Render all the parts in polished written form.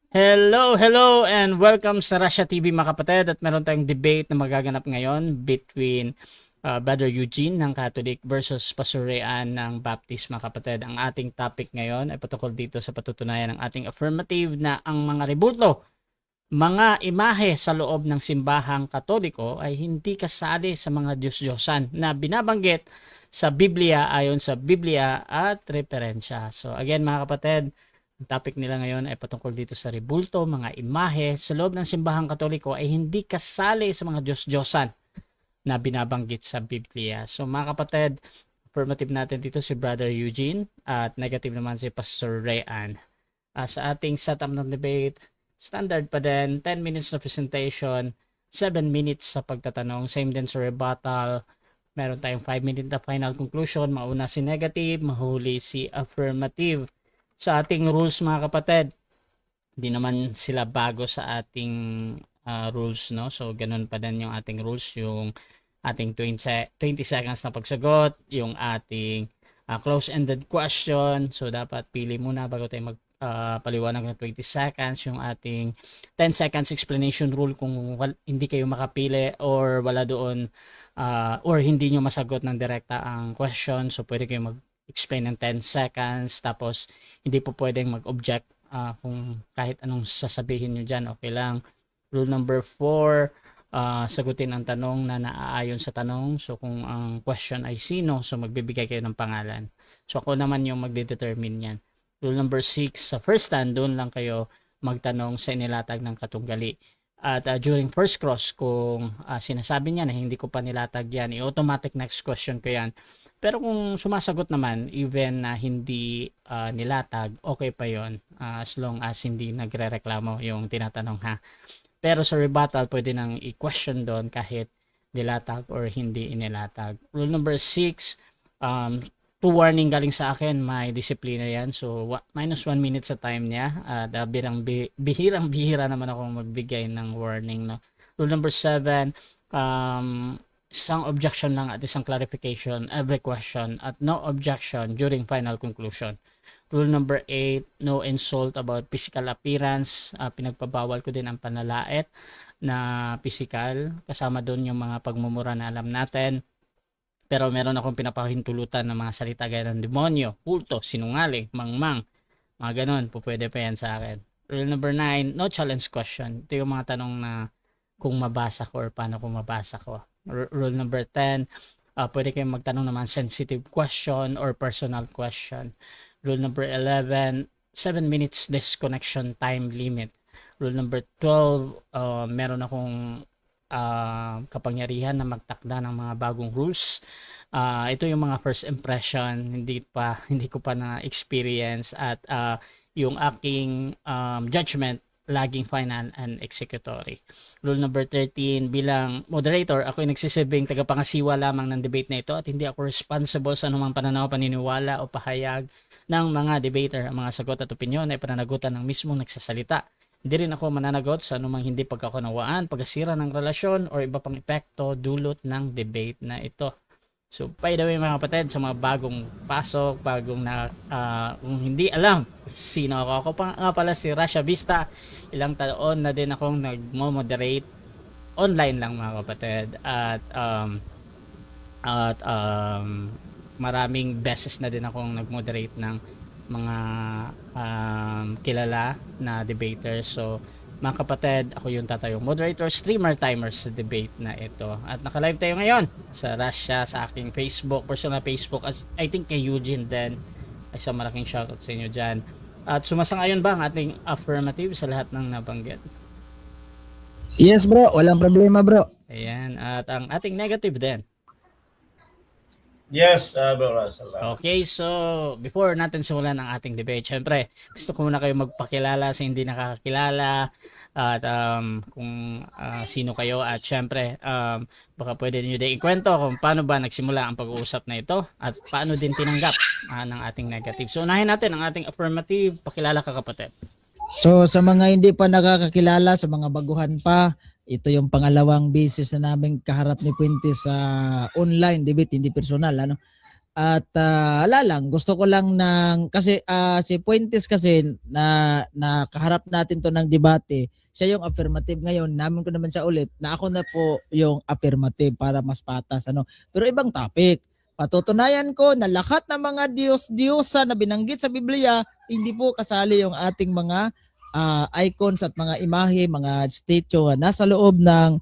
Hello and welcome sa Russia TV mga kapatid, at meron tayong debate na magaganap ngayon between Brother Eugene ng Catholic versus Pastor Rayan ng Baptist mga kapatid. Ang ating topic ngayon ay patungkol dito sa patutunayan ng ating affirmative na ang mga rebulto, mga imahe sa loob ng simbahang Katoliko ay hindi kasali sa mga Diyos-Diyosan na binabanggit sa Biblia ayon sa Biblia at referensya. So again mga kapatid, ang topic nila ngayon ay patungkol dito sa rebulto, mga imahe sa loob ng simbahang Katoliko ay hindi kasali sa mga Diyos-Diyosan na binabanggit sa Biblia. So mga kapatid, affirmative natin dito si Brother Eugene at negative naman si Pastor Rayan. Sa ating setup ng debate, standard pa din, 10 minutes na presentation, 7 minutes sa pagtatanong, same din sa rebuttal. Meron tayong 5 minutes na final conclusion, mauna si negative, mahuli si affirmative. Sa ating rules mga kapatid, hindi naman sila bago sa ating rules, no? So ganun pa din yung ating rules, yung ating 20 seconds na pagsagot, yung ating close-ended question. So dapat pili muna bago tayo paliwanag ng 20 seconds, yung ating 10 seconds explanation rule kung hindi kayo makapili or wala doon or hindi nyo masagot ng direkta ang question. So pwede kayo mag-explain ng 10 seconds, tapos hindi po pwedeng mag-object kung kahit anong sasabihin nyo dyan, okay lang. Rule number 4, sagutin ang tanong na naaayon sa tanong. So kung ang question ay sino, so magbibigay kayo ng pangalan. So ako naman yung magde-determine yan. Rule number 6, sa first stand, doon lang kayo magtanong sa inilatag ng katunggali. At during first cross, kung sinasabi niya na hindi ko pa nilatag yan, i-automatic next question ko yan. Pero kung sumasagot naman, even na hindi nilatag, okay pa yon, as long as hindi nagre-reklamo yung tinatanong ha. Pero sa rebuttal, pwede nang i-question doon kahit nilatag or hindi inilatag. Rule number 6, 2 warning galing sa akin, may disiplina yan. So, minus 1 minute sa time niya. Bihirang-bihira naman ako magbigay ng warning. No? Rule number 7, isang objection lang at isang clarification every question at no objection during final conclusion. Rule number 8, no insult about physical appearance. Pinagpabawal ko din ang panlalait na physical. Kasama doon yung mga pagmumura na alam natin. Pero meron akong pinapahintulutan ng mga salita gaya ng demonyo, kulto, sinungaling, mangmang. Mga ganun, pwede pa yan sa akin. Rule number 9, no challenge question. Ito yung mga tanong na kung mabasa ko or paano kung mabasa ko. Rule number 10, pwede kayong magtanong naman sensitive question or personal question. Rule number 11, 7 minutes disconnection time limit. Rule number 12, meron akong kapangyarihan na magtakda ng mga bagong rules. Ito yung mga first impression, hindi ko pa na experience, at yung aking judgment laging final and executory. Rule number 13, bilang moderator, ako ay nagsisilbing tagapangasiwa lamang ng debate na ito at hindi ako responsible sa anumang pananaw, paniniwala o pahayag ng mga debater. Ang mga sagot at opinyon ay pananagutan ng mismong nagsasalita. Hindi rin ako mananagot sa anumang hindi pagkakunawaan, pagkasira ng relasyon o iba pang epekto dulot ng debate na ito. So, by the way mga kapatid, sa mga bagong pasok, kung hindi alam sino ako pa nga pala si Russia Vista. Ilang taon na din akong nagmo-moderate online lang mga kapatid. At maraming beses na din akong nag-moderate ng mga kilala na debaters. So mga kapatid, ako yung tatayong moderator, streamer, timer sa debate na ito. At naka-live tayo ngayon sa Russia, sa aking Facebook, personal Facebook, as I think kay Eugene din. Ay isang malaking shoutout sa inyo dyan. At sumasangayon ba ang ating affirmative sa lahat ng nabanggit? Yes bro, walang problema bro. Ayan, at ang ating negative din. Yes, Bro Russell. Okay, so before natin simulan ang ating debate, syempre gusto ko muna kayo magpakilala sa hindi nakakakilala, at kung sino kayo, at syempre baka pwede niyo din ikwento kung paano ba nagsimula ang pag-uusap na ito at paano din tinanggap ng ating negative. So unahin natin ang ating affirmative. Pakilala ka kapatid. So sa mga hindi pa nakakakilala, sa mga baguhan pa, ito yung pangalawang beses na namin kaharap ni Puente sa online debate, hindi personal. At ala lang, gusto ko lang kasi si Puentes kasi na nakaharap natin to ng debate. Siya yung affirmative ngayon. Namin ko naman siya ulit na ako na po yung affirmative para mas patas ano. Pero ibang topic. Patutunayan ko na lahat ng mga Diyos-Diyosa na binanggit sa Biblia, hindi po kasali yung ating mga icons at mga imahe, mga statue na nasa loob ng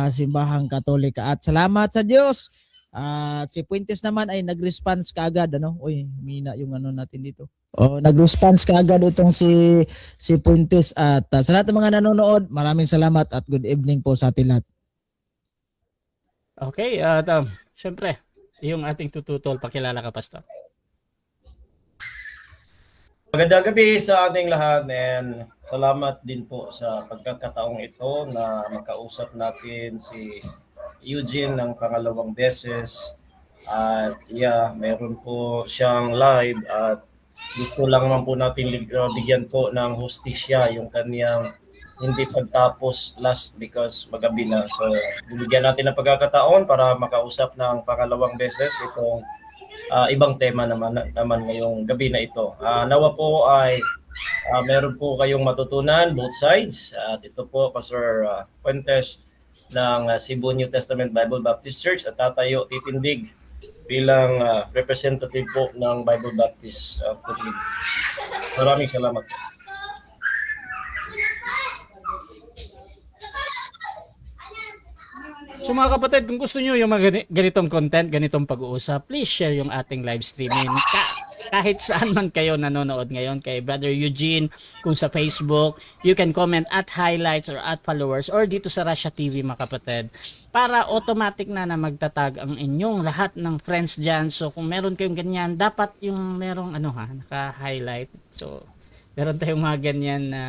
simbahang Katolika. At salamat sa Diyos. At si Puentes naman ay nag-response kaagad ano. Uy, mina yung ano natin dito. Nag-response kaagad itong si Puentes at sa lahat ng mga nanonood, maraming salamat at good evening po sa atin lahat. Okay, at syempre, yung ating tututol, pakilala ka, Pastor. Magandang gabi sa ating lahat and salamat din po sa pagkakataong ito na makausap natin si Eugene ng pangalawang beses. At meron po siyang live at gusto lang naman po natin bigyan po ng hustisya yung kaniyang hindi pagtapos last because magabi na. So, bibigyan natin ng pagkakataon para makausap ng pangalawang beses itong ibang tema naman ngayong gabi na ito. Nawa po ay meron po kayong matutunan both sides. At ito po, Pastor Puentes ng Cebu New Testament Bible Baptist Church at tatayo titindig bilang representative po ng Bible Baptist Catholic. Maraming salamat po. So mga kapatid, kung gusto nyo yung mga ganitong content, ganitong pag-uusap, please share yung ating live streaming. Kahit saan man kayo nanonood ngayon kay Brother Eugene, kung sa Facebook, you can comment at highlights or at followers or dito sa Russia TV mga kapatid. Para automatic na magtatag ang inyong lahat ng friends dyan. So kung meron kayong ganyan, dapat yung merong naka-highlight. So meron tayong mga ganyan na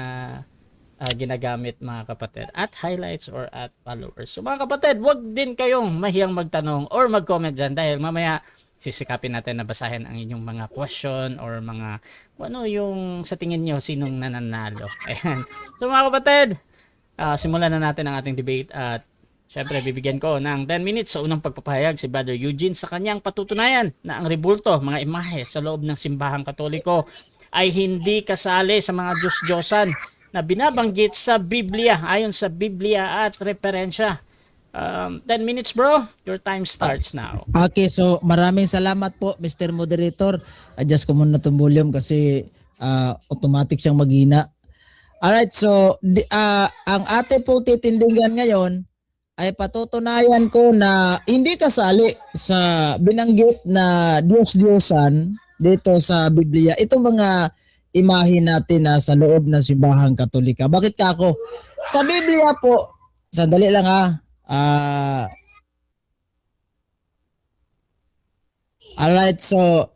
ginagamit mga kapatid at highlights or at followers. So mga kapatid, wag din kayong mahiyang magtanong or mag-comment dyan dahil mamaya sisikapin natin na basahin ang inyong mga question or mga ano yung sa tingin nyo sinong nananalo. Ayan. So mga kapatid, simulan na natin ang ating debate at syempre bibigyan ko ng 10 minutes sa unang pagpapahayag si Brother Eugene sa kanyang patutunayan na ang rebulto, mga imahe sa loob ng simbahang Katoliko ay hindi kasali sa mga Diyos-Diyosan na binabanggit sa Biblia, ayon sa Biblia at referensya. 10 minutes bro, your time starts now. Okay, so maraming salamat po Mr. Moderator. Adjust ko muna itong volume kasi automatic siyang maghina. Alright, so ang ating po titindigan ngayon ay patutunayan ko na hindi kasali sa binanggit na Diyos-Diyosan dito sa Biblia. Itong mga imahe natin na sa loob ng simbahang Katolika. Bakit ka ako? Sa Biblia po, sandali lang alright, so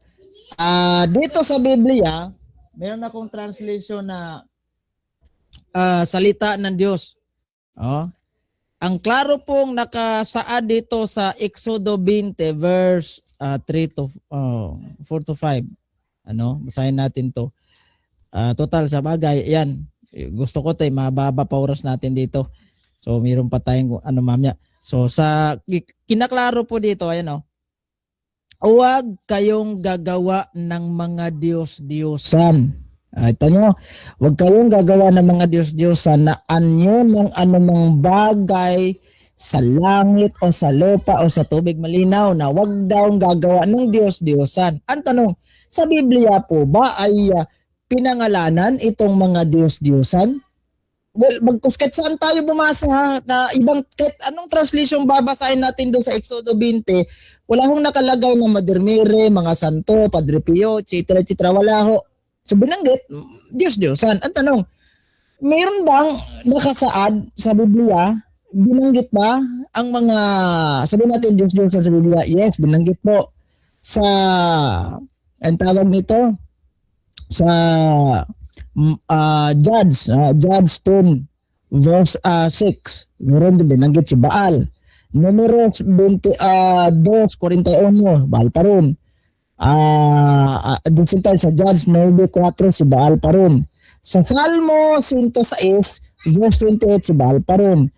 dito sa Biblia, meron akong translation na salita ng Diyos. Ang klaro pong nakasaad dito sa Exodo 20 verse 4 to 5. Basahin natin to. Total sa bagay, yan. Gusto ko tayo, mababa pa oras natin dito. So, mayroon pa tayong mamaya. So, kinaklaro po dito, ayan huwag kayong gagawa ng mga Diyos-Diyosan. Ito nyo, huwag kayong gagawa ng mga Diyos-Diyosan na anyo ng anumang bagay sa langit o sa lupa o sa tubig malinaw na huwag daw gagawa ng Diyos-Diyosan. Ang tanong, sa Biblia po ba ay pinangalanan itong mga Diyos-Diyosan? Well, kahit saan tayo bumasa na ibang, kahit anong translation babasahin natin doon sa Exodo 20, wala hong nakalagay na Mother Mary, mga santo, Padre Pio, etc. Wala ho. So binanggit, Diyos-Diyosan. Ang tanong, mayroon bang nakasaad sa Biblia? Binanggit ba ang mga, sabihin natin Diyos-Diyosan sa Biblia? Yes, binanggit po sa, ang tawag nito, sa Judge 10 verse 6 meron din binanggit si Baal. Números 22:41 Baal pa rin. Sa Judge 9:4 si Baal pa rin. Sa Salmo 106 verse 28 si Baal pa rin.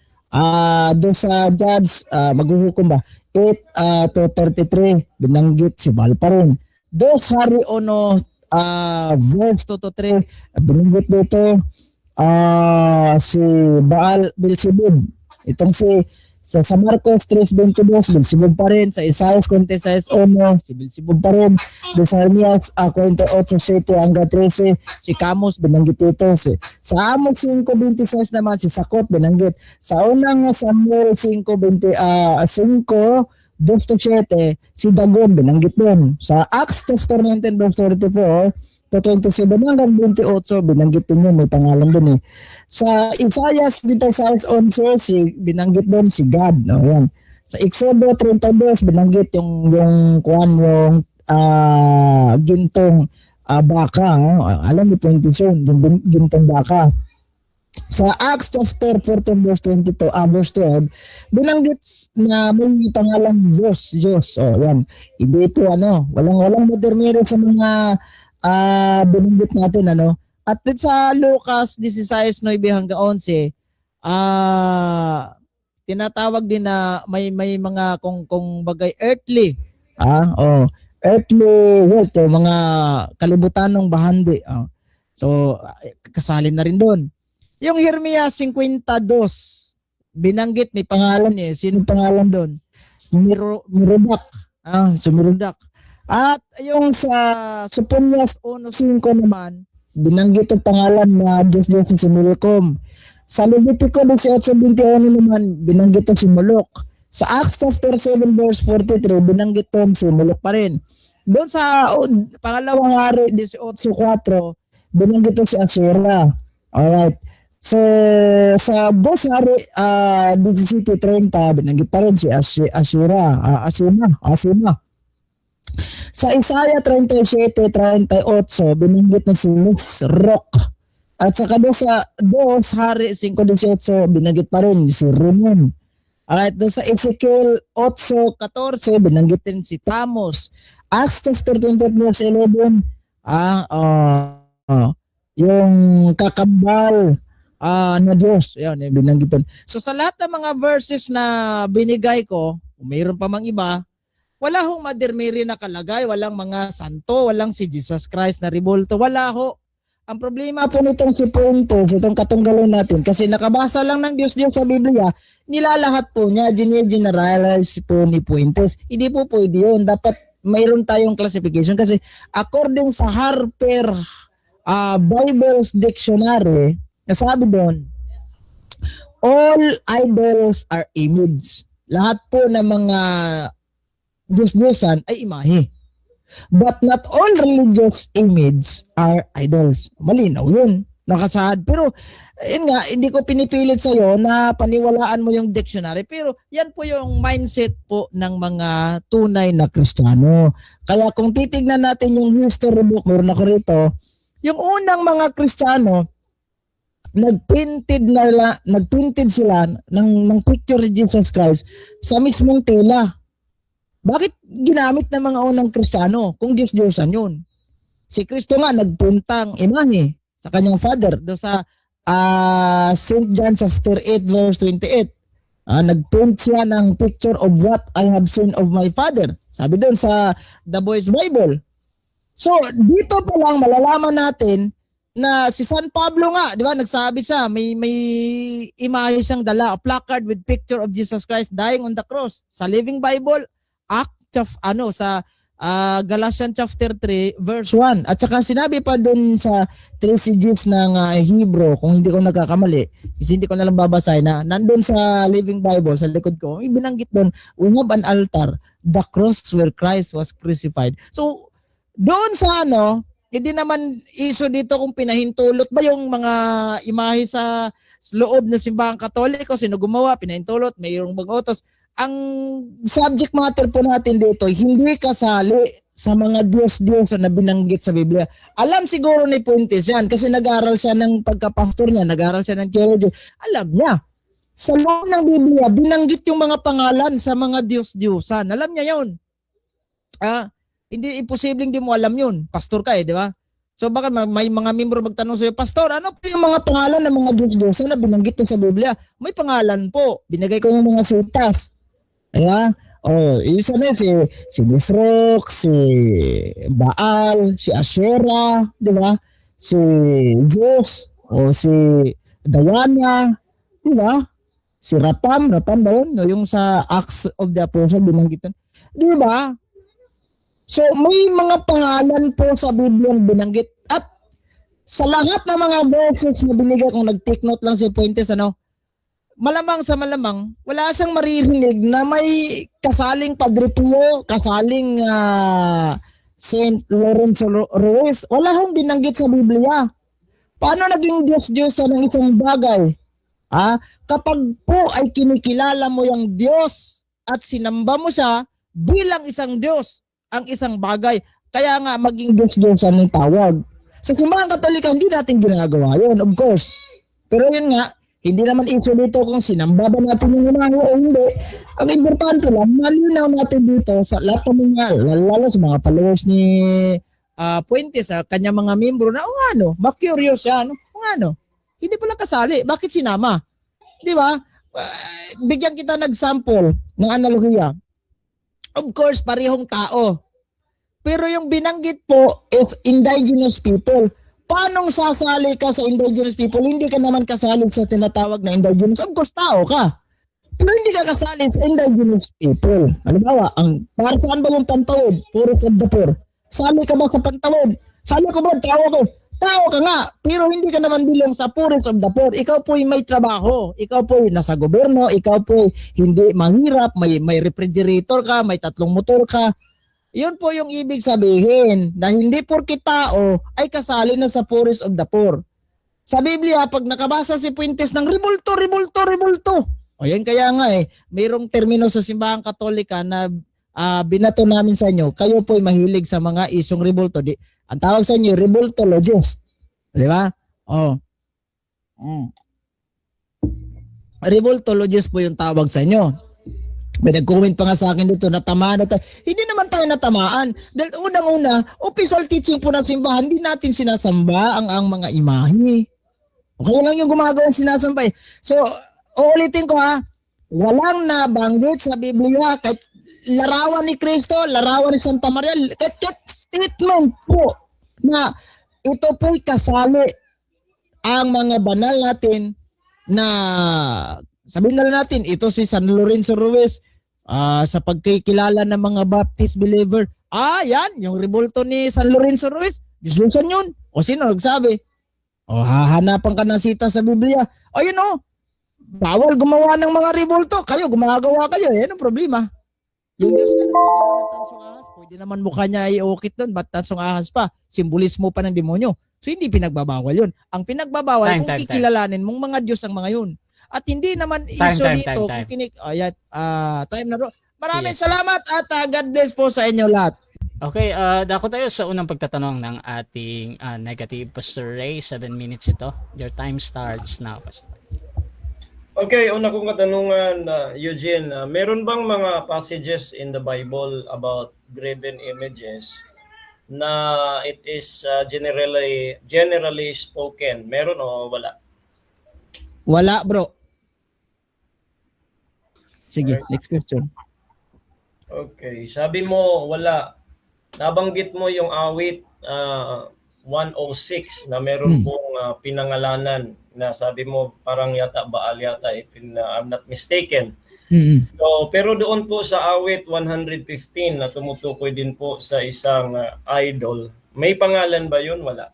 Doon sa Judge maghuhukom ba to 33, binanggit si Baal pa rin. 2 Hari 1, verse 2 to 3, binanggit dito si Baal Beelzebub. Itong sa Marcos 3:22, Beelzebub pa rin. Sa Isaias 46:1, si Beelzebub pa rin. Sa Jeremias 48:7 hanggang 13, si Camus binanggit ito. Sa Amos 5:26 naman, si Sakot binanggit. Sa unang Samuel 5:2-7, si Dagon binanggit din. Sa Acts chapter 19 verse 34 to 27 hanggang 28, binanggit din yun, may pangalan dun eh. Sa Isaiah 56:11, binanggit doon si God. No? Yan. Sa Exodo 32, binanggit yung gintong baka. Alam mo po yung gintong baka. Sa Acts chapter 14 verse 22, verse 12, binanggit na may pangalang Diyos. Yan. Hindi po walang modermere sa mga binanggit natin At din sa Lucas 16:9 hanggang 11, tinatawag din na may mga kung bagay earthly, earthly world, mga kalibutanong bahandi. So kasali na rin doon. Yung Jeremias 52, binanggit may pangalan Sino pangalan doon? Merodach. Merodach. At yung sa Sophonias 1:5 naman, binanggit ang pangalan na Diyos si Milcom. Sa Levitico 18:21 naman, binanggit si Molok. Sa Acts chapter 7 verse 43, binanggit si Molok pa rin. Doon sa pangalawang hari 18:4, binanggit si Asura. Alright. So sa 2 hari 17:30, binanggit pa rin si Asura. Asima. Sa Isaiah 37:38, binanggit na si Rock. At saka sa 2 Hari 5:18, binanggit pa rin si Ramon. Alright, doon sa Ezekiel 8:14, binanggit din si Tamos. Acts chapter 28 verse 11, yung kakambal na Diyos. Yan, binanggit din. So sa lahat ng mga verses na binigay ko, kung mayroon pa mang iba, wala hong Mother Mary na kalagay, walang mga santo, walang si Jesus Christ na rebulto, wala ho. Ang problema po nitong si Pontus, itong katunggalon natin, kasi nakabasa lang ng Diyos sa Biblia, nilalahat po niya, generalize po ni Puentes. Hindi po pwede yun. Dapat mayroon tayong classification kasi according sa Harper Bible's Dictionary, nasabi doon, all idols are image. Lahat po ng mga Diyos-Diyosan ay imahe. But not all religious image are idols. Malinaw yun. Nakasaad. Pero, yun nga, hindi ko pinipilit sa'yo na paniwalaan mo yung dictionary. Pero, yan po yung mindset po ng mga tunay na Kristiyano. Kaya kung titignan natin yung history book, meron ako rito, yung unang mga Kristiyano, nagprinted sila ng picture ni Jesus Christ sa mismong tela. Bakit ginamit ng mga unang Kristiyano kung Diyos-Diyosan yun? Si Kristo nga nagpuntang imahe sa kanyang father do sa St. John chapter 8 verse 28. Nagprint siya ng picture of what I have seen of my father. Sabi doon sa The Boys Bible. So dito pa lang malalaman natin na si San Pablo nga, di ba, nagsabi siya, may imahe siyang dala, a placard with picture of Jesus Christ dying on the cross. Sa Living Bible, sa Galatians chapter 3 verse 1. At saka sinabi pa dun sa 3 CGs ng Hebrew, kung hindi ko nagkakamali, kasi hindi ko na lang babasahin, na nandun sa Living Bible sa likod ko, ibinanggit dun, we have an altar, the cross where Christ was crucified. So doon sa hindi naman iso dito kung pinahintulot ba yung mga imahe sa loob ng simbahang Katoliko, sino gumawa, pinahintulot, mayroong bang utos. Ang subject matter po natin dito, hindi kasali sa mga Diyos-Diyos na binanggit sa Biblia. Alam siguro ni Puentes yan kasi nag-aral siya ng pagkapastor niya, nag-aral siya ng theology. Alam niya. Sa loob ng Biblia, binanggit yung mga pangalan sa mga Diyos-Diyosan. Alam niya yun. Hindi imposibleng di mo alam yun. Pastor ka di ba? So baka may mga membro magtanong sa'yo, Pastor, ano po yung mga pangalan ng mga Diyos-Diyosan na binanggit sa Biblia? May pangalan po. Binigay ko yung mga sutas. Diba? Oh, isa na si Nisrok, si Baal, si Asherah, di ba? Si Zeus, o si Diana, di ba? Si Rapam ba yun? No, yung sa Acts of the Apostle, binanggit yun. Di ba? So, may mga pangalan po sa Biblia ang binanggit. At sa lahat ng mga verses na binigay, kung nag-take note lang si Fuentes, malamang sa malamang, wala siyang maririnig na may kasaling Padre Pio, kasaling Saint Lawrence Ruiz. Wala hong binanggit sa Biblia. Paano naging Diyos-Diyosan ng isang bagay? Kapag po ay kinikilala mo yung Diyos at sinamba mo siya bilang isang Diyos, ang isang bagay. Kaya nga maging Diyos-Diyosan ng tawag. Sa simbahan Katolika, hindi natin ginagawa yun, of course. Pero yun nga, hindi naman issue dito kung sinamba ba natin yung imahe o hindi. Ang importante lang, malinaw natin dito sa lahat ng mga, lalo sa mga followers ni Fuentes, sa kanya mga membro na, ma-curious siya, hindi pala kasali, bakit sinama? Di ba? Bigyan kita nag-sample ng analogiya. Of course, parehong tao. Pero yung binanggit po is indigenous people. Paanong sasali ka sa indigenous people? Hindi ka naman kasali sa tinatawag na indigenous. Of course, tao ka. Pero hindi ka kasali sa indigenous people. Halimbawa, para saan ba yung Pantawid? Purits of the Poor. Sali ka ba sa Pantawid? Sali ko ba? Tao ko. Tao ka nga. Pero hindi ka naman bilong sa Purits of the Poor. Ikaw po'y may trabaho. Ikaw po'y nasa gobyerno. Ikaw po'y hindi mahirap. May refrigerator ka. May 3 motor ka. Yun po yung ibig sabihin na hindi porke tao ay kasali na sa Purits of the Poor. Sa Biblia, pag nakabasa si Fuentes ng rebulto. O yan kaya nga mayroong termino sa simbahan Katolika na binato namin sa inyo. Kayo po'y mahilig sa mga isyong rebulto. Ang tawag sa inyo, rebultologist. Di ba? Rebultologist po yung tawag sa inyo. May nag-comment pa nga sa akin dito, natamaan na tayo. Hindi naman tayo natamaan. Dahil unang-una, official teaching po ng simbahan, hindi natin sinasamba ang mga imahe. Okay lang yung gumagawa sinasamba So, uulitin ko walang nabanggit sa Biblia, kahit larawan ni Kristo, larawan ni Santa Maria, kahit statement po na ito po'y kasali ang mga banal natin na sabihin na natin, ito si San Lorenzo Ruiz sa pagkikilala ng mga Baptist believer. Yan, yung rebulto ni San Lorenzo Ruiz. Diyos-Diyosan yun. O sino nagsabi? O hahanapan ka ng sita sa Biblia. O yun bawal gumawa ng mga rebulto. Kayo, gumagawa kayo. Yan ang problema. Yung Diyos na nagpagawa ng tansong ahas, pwede naman mukha niya iukit doon. Ba't tansong ahas pa? Simbolismo pa ng demonyo. So hindi pinagbabawal yun. Ang pinagbabawal kung kikilalanin mong mga Diyos ang mga yun. At hindi naman issue dito. Time na ro. Maraming salamat at God bless po sa inyo lahat. Okay, dako tayo sa unang pagtatanong ng ating negative Pastor Ray. 7 minutes ito. Your time starts now, Pastor. Okay, una kong katanungan, Eugene, meron bang mga passages in the Bible about graven images na it is generally spoken? Meron o wala? Wala, bro. Sige, next question. Okay, sabi mo wala. Nabanggit mo yung awit 106 na meron pong pinangalanan na sabi mo parang yata Baal yata if I'm not mistaken. So, pero doon po sa awit 115 na tumutukoy din po sa isang idol, may pangalan ba yun? Wala.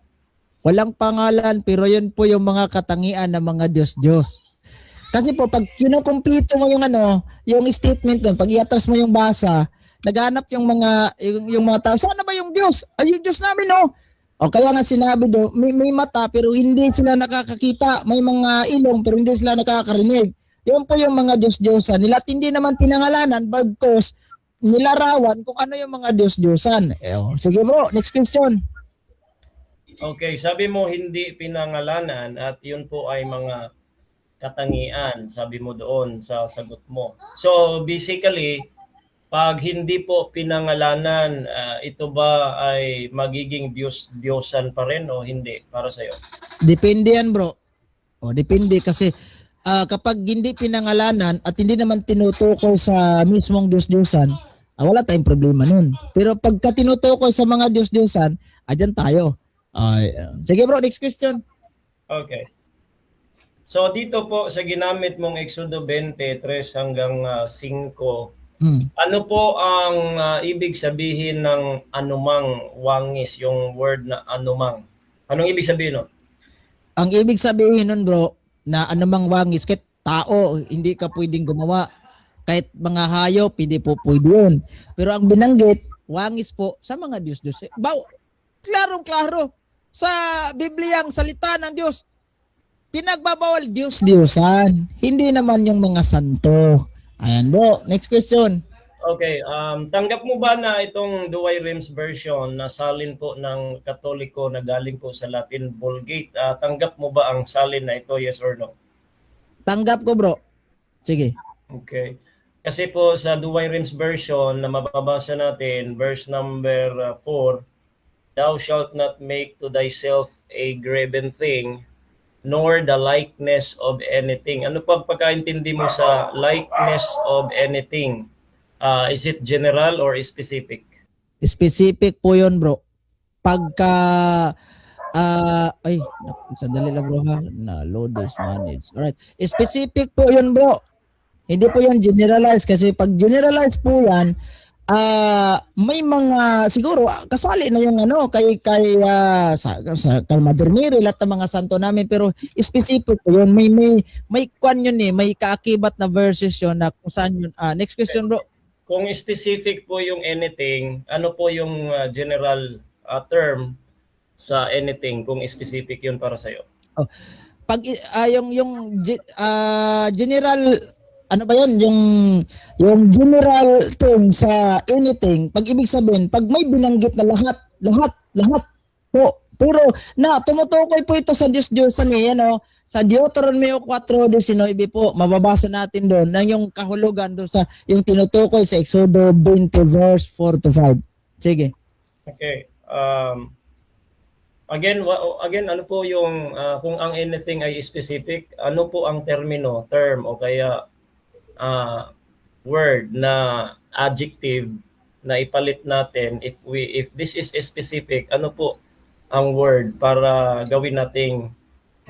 Walang pangalan, pero yun po yung mga katangian ng mga Diyos-Diyos. Kasi po, pag kinukumpleto mo yung statement doon, pag iatras mo yung basa, naghanap yung mga tao, sana ba yung Diyos? Ay, yung Diyos namin, O kaya nga sinabi do, may mata pero hindi sila nakakakita, may mga ilong pero hindi sila nakakarinig. Yun po yung mga Diyos-Diyosan. Nila hindi naman pinangalanan, bagkos nilarawan kung ano yung mga Diyos-Diyosan. Sige bro, next question. Okay, sabi mo hindi pinangalanan at yun po ay mga katangian, sabi mo doon sa sagot mo. So basically, pag hindi po pinangalanan, ito ba ay magiging Diyos-Diyosan pa rin o hindi para sa'yo? Depende yan bro. Depende kasi kapag hindi pinangalanan at hindi naman tinutukoy sa mismong Diyos-Diyosan, wala tayong problema nun. Pero pagka tinutukoy sa mga Diyos-Diyosan, dyan tayo. Sige bro, next question. Okay. So dito po sa ginamit mong Exodo 23 hanggang 5, ano po ang ibig sabihin ng anumang wangis, yung word na anumang? Anong ibig sabihin nun? Ang ibig sabihin nun bro, na anumang wangis, kahit tao, hindi ka pwedeng gumawa. Kahit mga hayop, hindi po pwede yun. Pero ang binanggit, wangis po sa mga Diyos-Diyos. Klarong-klaro. Sa Bibliang salita ng Diyos, pinagbabawal Diyos-Diyosan. Hindi naman yung mga santo. Ayan bro, next question. Okay, tanggap mo ba na itong Douay-Rheims version na salin po ng Katoliko na galing po sa Latin Vulgate, tanggap mo ba ang salin na ito, yes or no? Tanggap ko bro. Sige. Okay. Kasi po sa Douay-Rheims version na mababasa natin, verse number 4, thou shalt not make to thyself a graven thing, nor the likeness of anything. Ano pa pagkaintindi mo sa likeness of anything? Is it general or specific? Specific po yun bro. Pagka sandali lang bro ha. Na-load is managed. Alright. Specific po yun bro. Hindi po yan generalize kasi pag generalize po yan, may mga siguro kasali na yung kay Mother Mary, lahat ng mga santo namin, pero specific po yun. May kwan yun may kaakibat na verses yun na kung saan yun. Next question bro. Kung specific po yung anything, ano po yung general term sa anything kung specific yun para sa'yo? Pag yung general ano ba yun yung general term sa anything, pag ibig sabihin pag may binanggit na lahat po, pero na tumutukoy po ito sa Diyos-Diyosan sa Deuteronomy 4:19 po, mababasa natin doon na yung kahulugan doon sa yung tinutukoy sa Exodo 20 verse 4 to 5. Sige. Okay. Again, ano po yung kung ang anything ay specific, ano po ang term o kaya word na adjective na ipalit natin if this is specific, ano po ang word para gawin nating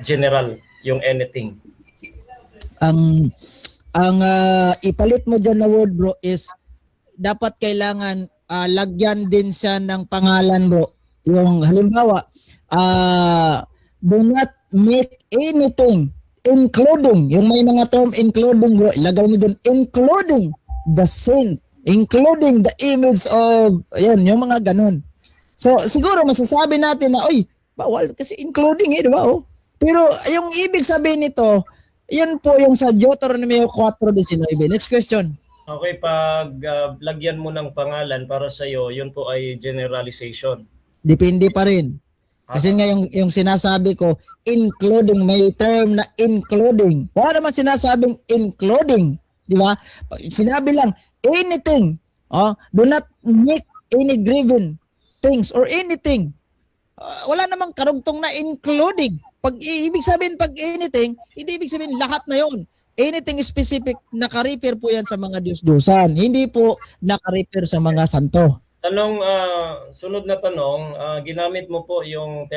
general yung anything? Ang ipalit mo dyan na word bro is dapat kailangan lagyan din siya ng pangalan bro. Yung halimbawa, do not make anything including, yung may mga term including bro, ilagay mo dun including the saint, including the image of, ayan, yung mga ganun. So siguro masasabi natin na, bawal kasi including di ba Pero yung ibig sabihin nito, yun po yung sa Deuteronomy 4:19. Next question. Okay, pag lagyan mo ng pangalan para sa iyo, yun po ay generalization. Depende pa rin. Kasi nga yung sinasabi ko, including, may term na including. Wala naman sinasabing including, di ba? Sinabi lang, anything. Do not make any graven things or anything. Wala namang karugtong na including. Pag ibig sabihin pag anything, hindi ibig sabihin lahat na yon. Anything specific, naka-refer po yan sa mga Diyos-Diyosan. Hindi po naka-refer sa mga santo. Sunod na tanong, ginamit mo po yung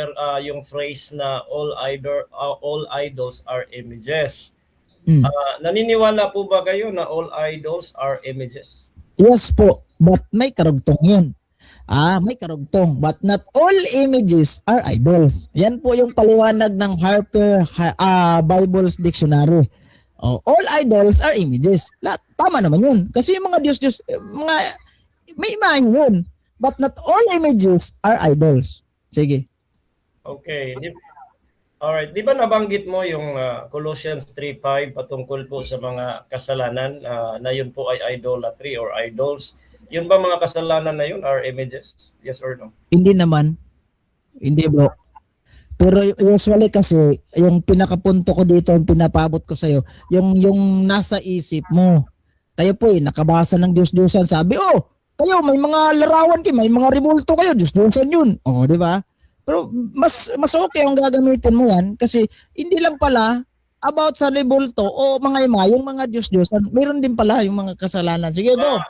phrase na all idols are images. Naniniwala po ba kayo na all idols are images? Yes po, but may karugtong yun. May karugtong, but not all images are idols. Yan po yung paliwanag ng Harper Bible's Dictionary. All idols are images. Tama naman yun. Kasi yung mga Diyos, may imahe yun. But not all images are idols. Sige. Okay. Alright. Di ba nabanggit mo yung Colossians 3:5 patungkol po sa mga kasalanan na yun po ay idolatry or idols? Yun ba mga kasalanan na yun are images? Yes or no? Hindi naman. Hindi bro. Pero usually kasi, yung pinakapunto ko dito, yung pinapabot ko sa'yo, yung nasa isip mo. Tayo po nakabasa ng Diyos-Diyosan, sabi, kayo may mga larawan kayo, may mga rebulto kayo, Diyos-Diyosan yun. Di ba? Pero mas okay ang gagamitin mo yan kasi hindi lang pala about sa rebulto o yung mga Diyos-Diyosan, meron din pala yung mga kasalanan. Sige, go.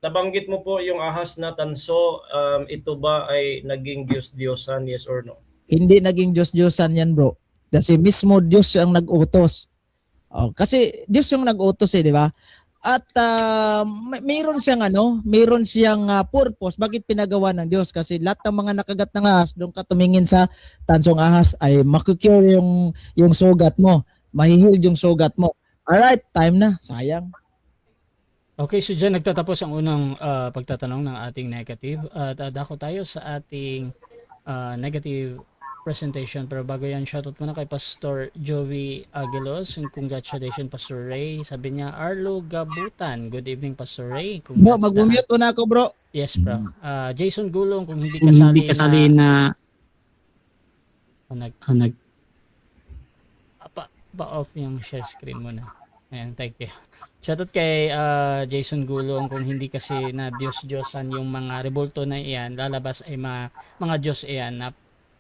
Nabanggit mo po yung ahas na tanso, ito ba ay naging Diyos-Diyosan, yes or no? Hindi naging Diyos-Diyosan yan, bro. Kasi mismo Diyos ang nag-utos. Oh, kasi Diyos yung nag-utos di ba? At mayroon siyang purpose bakit pinagawa ng Diyos kasi lahat ng mga nakagat ng ahas doon ka tumingin sa tansong ahas ay makukure yung sugat mo, mahihil yung sugat mo. Alright, time na, sayang. Okay, so dyan nagtatapos ang unang pagtatanong ng ating negative. Dako tayo sa ating negative presentation. Pero bago yan, shoutout muna kay Pastor Joey Aguilos. Congratulations, Pastor Ray. Sabi niya, Arlo Gabutan. Good evening, Pastor Ray. Bro, mag-mute mo na ako, bro. Yes, bro. Jason Gulong, kung hindi kasali na pa-off yung share screen muna. Ayan, thank you. Shoutout kay Jason Gulong, kung hindi kasi na Diyos-Diyosan yung mga rebulto na iyan, lalabas ay mga Diyos iyan na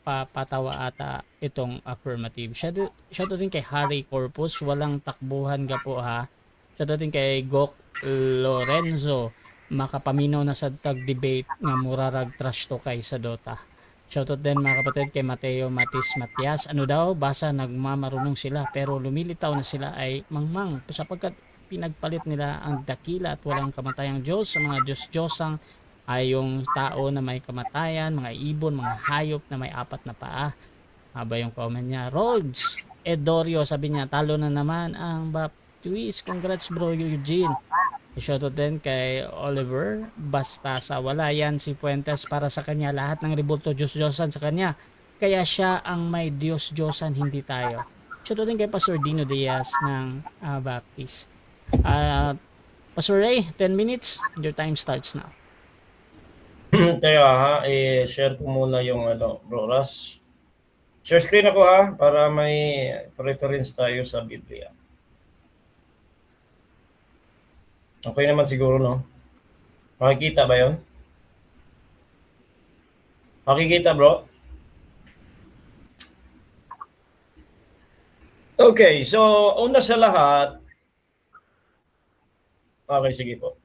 papatawa ata itong affirmative. Shoutout din kay Harry Corpus, walang takbuhan ka po ha. Shoutout din kay Gok Lorenzo, makapaminaw na sa tag-debate nga murarag trash to kay sa Dota. Shoutout din mga kapatid kay Mateo Matis Matias. Ano daw, basa nagmamarunong sila pero lumilitaw na sila ay mangmang sapagkat pinagpalit nila ang dakila at walang kamatayang Diyos sa mga Diyos-Diyosang ay yung tao na may kamatayan, mga ibon, mga hayop na may 4 na paa. Haba yung comment niya. Rhodes Edorio, sabi niya, talo na naman ang Baptist. Congrats bro Eugene. Shoutout din kay Oliver Bastasa. Wala yan si Fuentes para sa kanya. Lahat ng rebulto Diyos-Diyosan sa kanya. Kaya siya ang may Diyos-Diyosan, hindi tayo. Shoutout din kay Pastor Dino Diaz ng Baptist. Pastor Ray, 10 minutes. Your time starts now. Kaya share ko muna yung Bro Ras. Share screen ako ha, para may reference tayo sa Biblia. Okay naman siguro, no? Makikita ba yun? Makikita, bro? Okay, so una sa lahat, okay, sige po.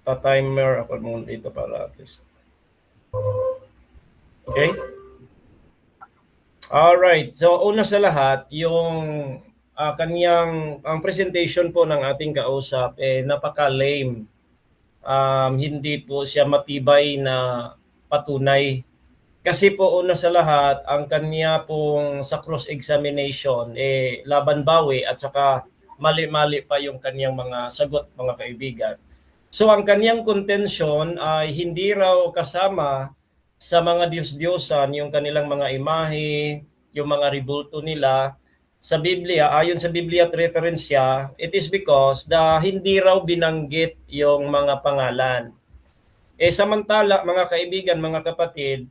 Ta-timer ako muna dito para at least. Okay? Alright, so una sa lahat, yung ang presentation po ng ating kausap napaka-lame. Hindi po siya matibay na patunay. Kasi po una sa lahat, ang kanya pong sa cross-examination laban bawi at saka mali-mali pa yung kanyang mga sagot, mga kaibigan. So ang kanyang contention ay hindi raw kasama sa mga Diyos-Diyosan yung kanilang mga imahe, yung mga rebulto nila sa Biblia. Ayon sa Biblia at referensya, it is because hindi raw binanggit yung mga pangalan. Samantala, mga kaibigan, mga kapatid,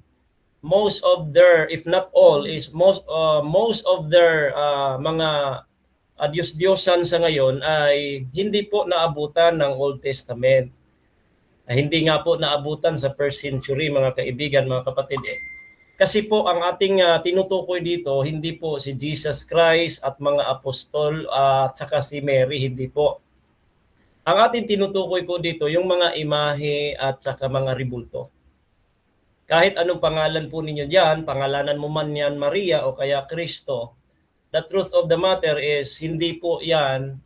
most of their, if not all, is most of their mga Diyos-Diyosan sa ngayon ay hindi po naabutan ng Old Testament. Hindi nga po naabutan sa 1st century, mga kaibigan, mga kapatid. Kasi po ang ating tinutukoy dito, hindi po si Jesus Christ at mga apostol at saka si Mary, hindi po. Ang ating tinutukoy po dito, yung mga imahe at saka mga rebulto. Kahit anong pangalan po ninyo diyan, pangalanan mo man yan Maria o kaya Kristo, the truth of the matter is hindi po yan,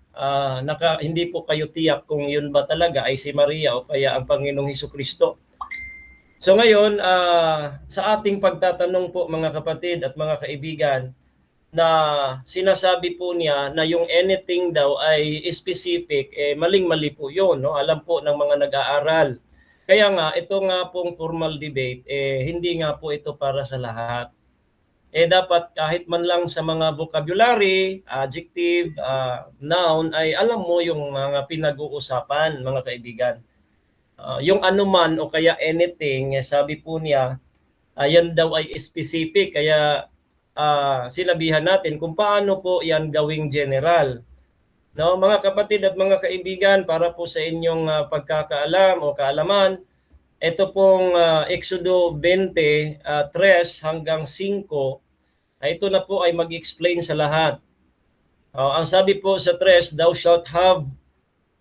hindi po kayo tiyak kung yun ba talaga ay si Maria o kaya ang Panginoong Hesukristo. So ngayon, sa ating pagtatanong po mga kapatid at mga kaibigan, na sinasabi po niya na yung anything daw ay specific, maling-mali po yun. No? Alam po ng mga nag-aaral. Kaya nga, ito nga pong formal debate, hindi nga po ito para sa lahat. Dapat kahit man lang sa mga vocabulary, adjective, noun, ay alam mo yung mga pinag-uusapan, mga kaibigan. Yung anuman o kaya anything, sabi po niya, yan daw ay specific. Kaya sinabihan natin kung paano po yan gawing general. No, mga kapatid at mga kaibigan, para po sa inyong pagkakaalam o kaalaman, ito pong Exodo 20, 3 hanggang 5 Ito na po ay mag-explain sa lahat. Ang sabi po sa 3,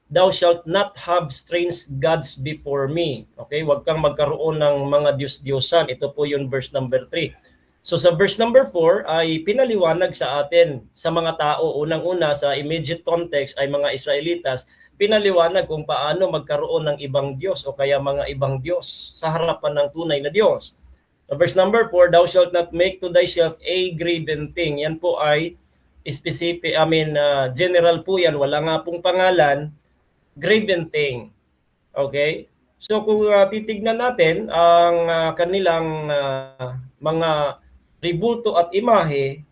Thou shalt not have strange gods before me. Okay, huwag kang magkaroon ng mga Diyos-Diyosan. Ito po yung verse number 3. So sa verse number 4 ay pinaliwanag sa atin, sa mga tao, unang-una sa immediate context ay mga Israelitas, pinaliwanag kung paano magkaroon ng ibang Diyos o kaya mga ibang Diyos sa harapan ng tunay na Diyos. So verse number 4, Thou shalt not make to thyself a graven thing. Yan po ay specific, general po yan, wala nga pong pangalan, graven thing. Okay? So kung titignan natin ang kanilang mga ribulto at imahe,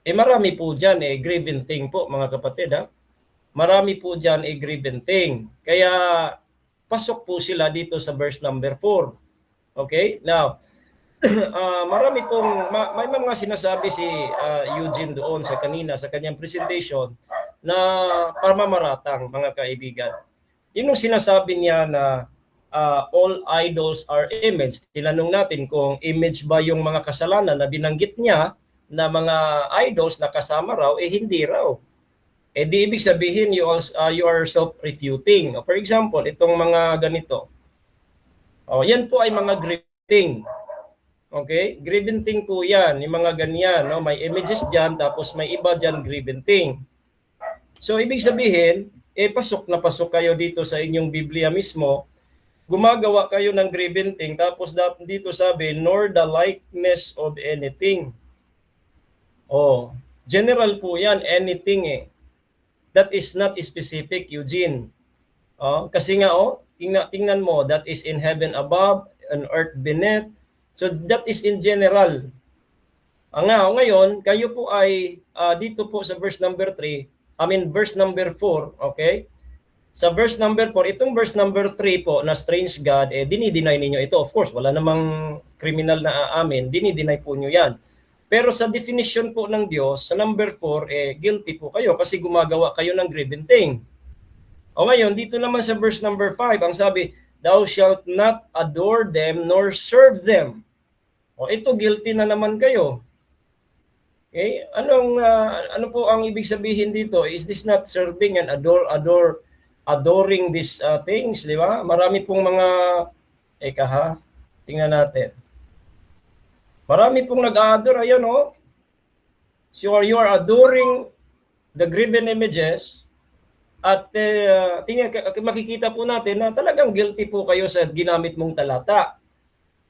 marami po dyan graven thing po mga kapatid. Marami po dyan graven thing. Kaya pasok po sila dito sa verse number 4. Okay? Now, marami pong, may mga sinasabi si Eugene doon sa kanina, sa kanyang presentation, na pamamaratang mga kaibigan. Yun yung sinasabi niya na all idols are image. Tinanong natin kung image ba yung mga kasalanan na binanggit niya na mga idols na kasama raw, hindi raw. Di ibig sabihin you are self-refuting. For example, itong mga ganito. Yan po ay mga graven. Okay? Graven thing po yan. Yung mga ganyan. No? May images dyan, tapos may iba dyan graven thing. So, ibig sabihin, pasok na pasok kayo dito sa inyong Biblia mismo, gumagawa kayo ng graven thing, tapos dito sabi, nor the likeness of anything. General po yan, anything That is not specific, Eugene. Kasi nga, tingnan mo, that is in heaven above, on earth beneath. So, that is in general. Ngayon, kayo po ay, dito po sa verse number 3, verse number 4, okay? Sa verse number 4, itong verse number 3 po na strange God, dinideny ninyo ito. Of course, wala namang criminal na aamin, dinideny po nyo yan. Pero sa definition po ng Diyos, sa number 4, guilty po kayo kasi gumagawa kayo ng graven thing. Ngayon, dito naman sa verse number 5, ang sabi, Thou shalt not adore them nor serve them. Ito, guilty na naman kayo. Okay? Ano po ang ibig sabihin dito? Is this not serving and adoring these things, di ba? Marami pong mga, tingnan natin. Marami pong nag-adore, ayan So you are adoring the graven images at makikita po natin na talagang guilty po kayo sa ginamit mong talata.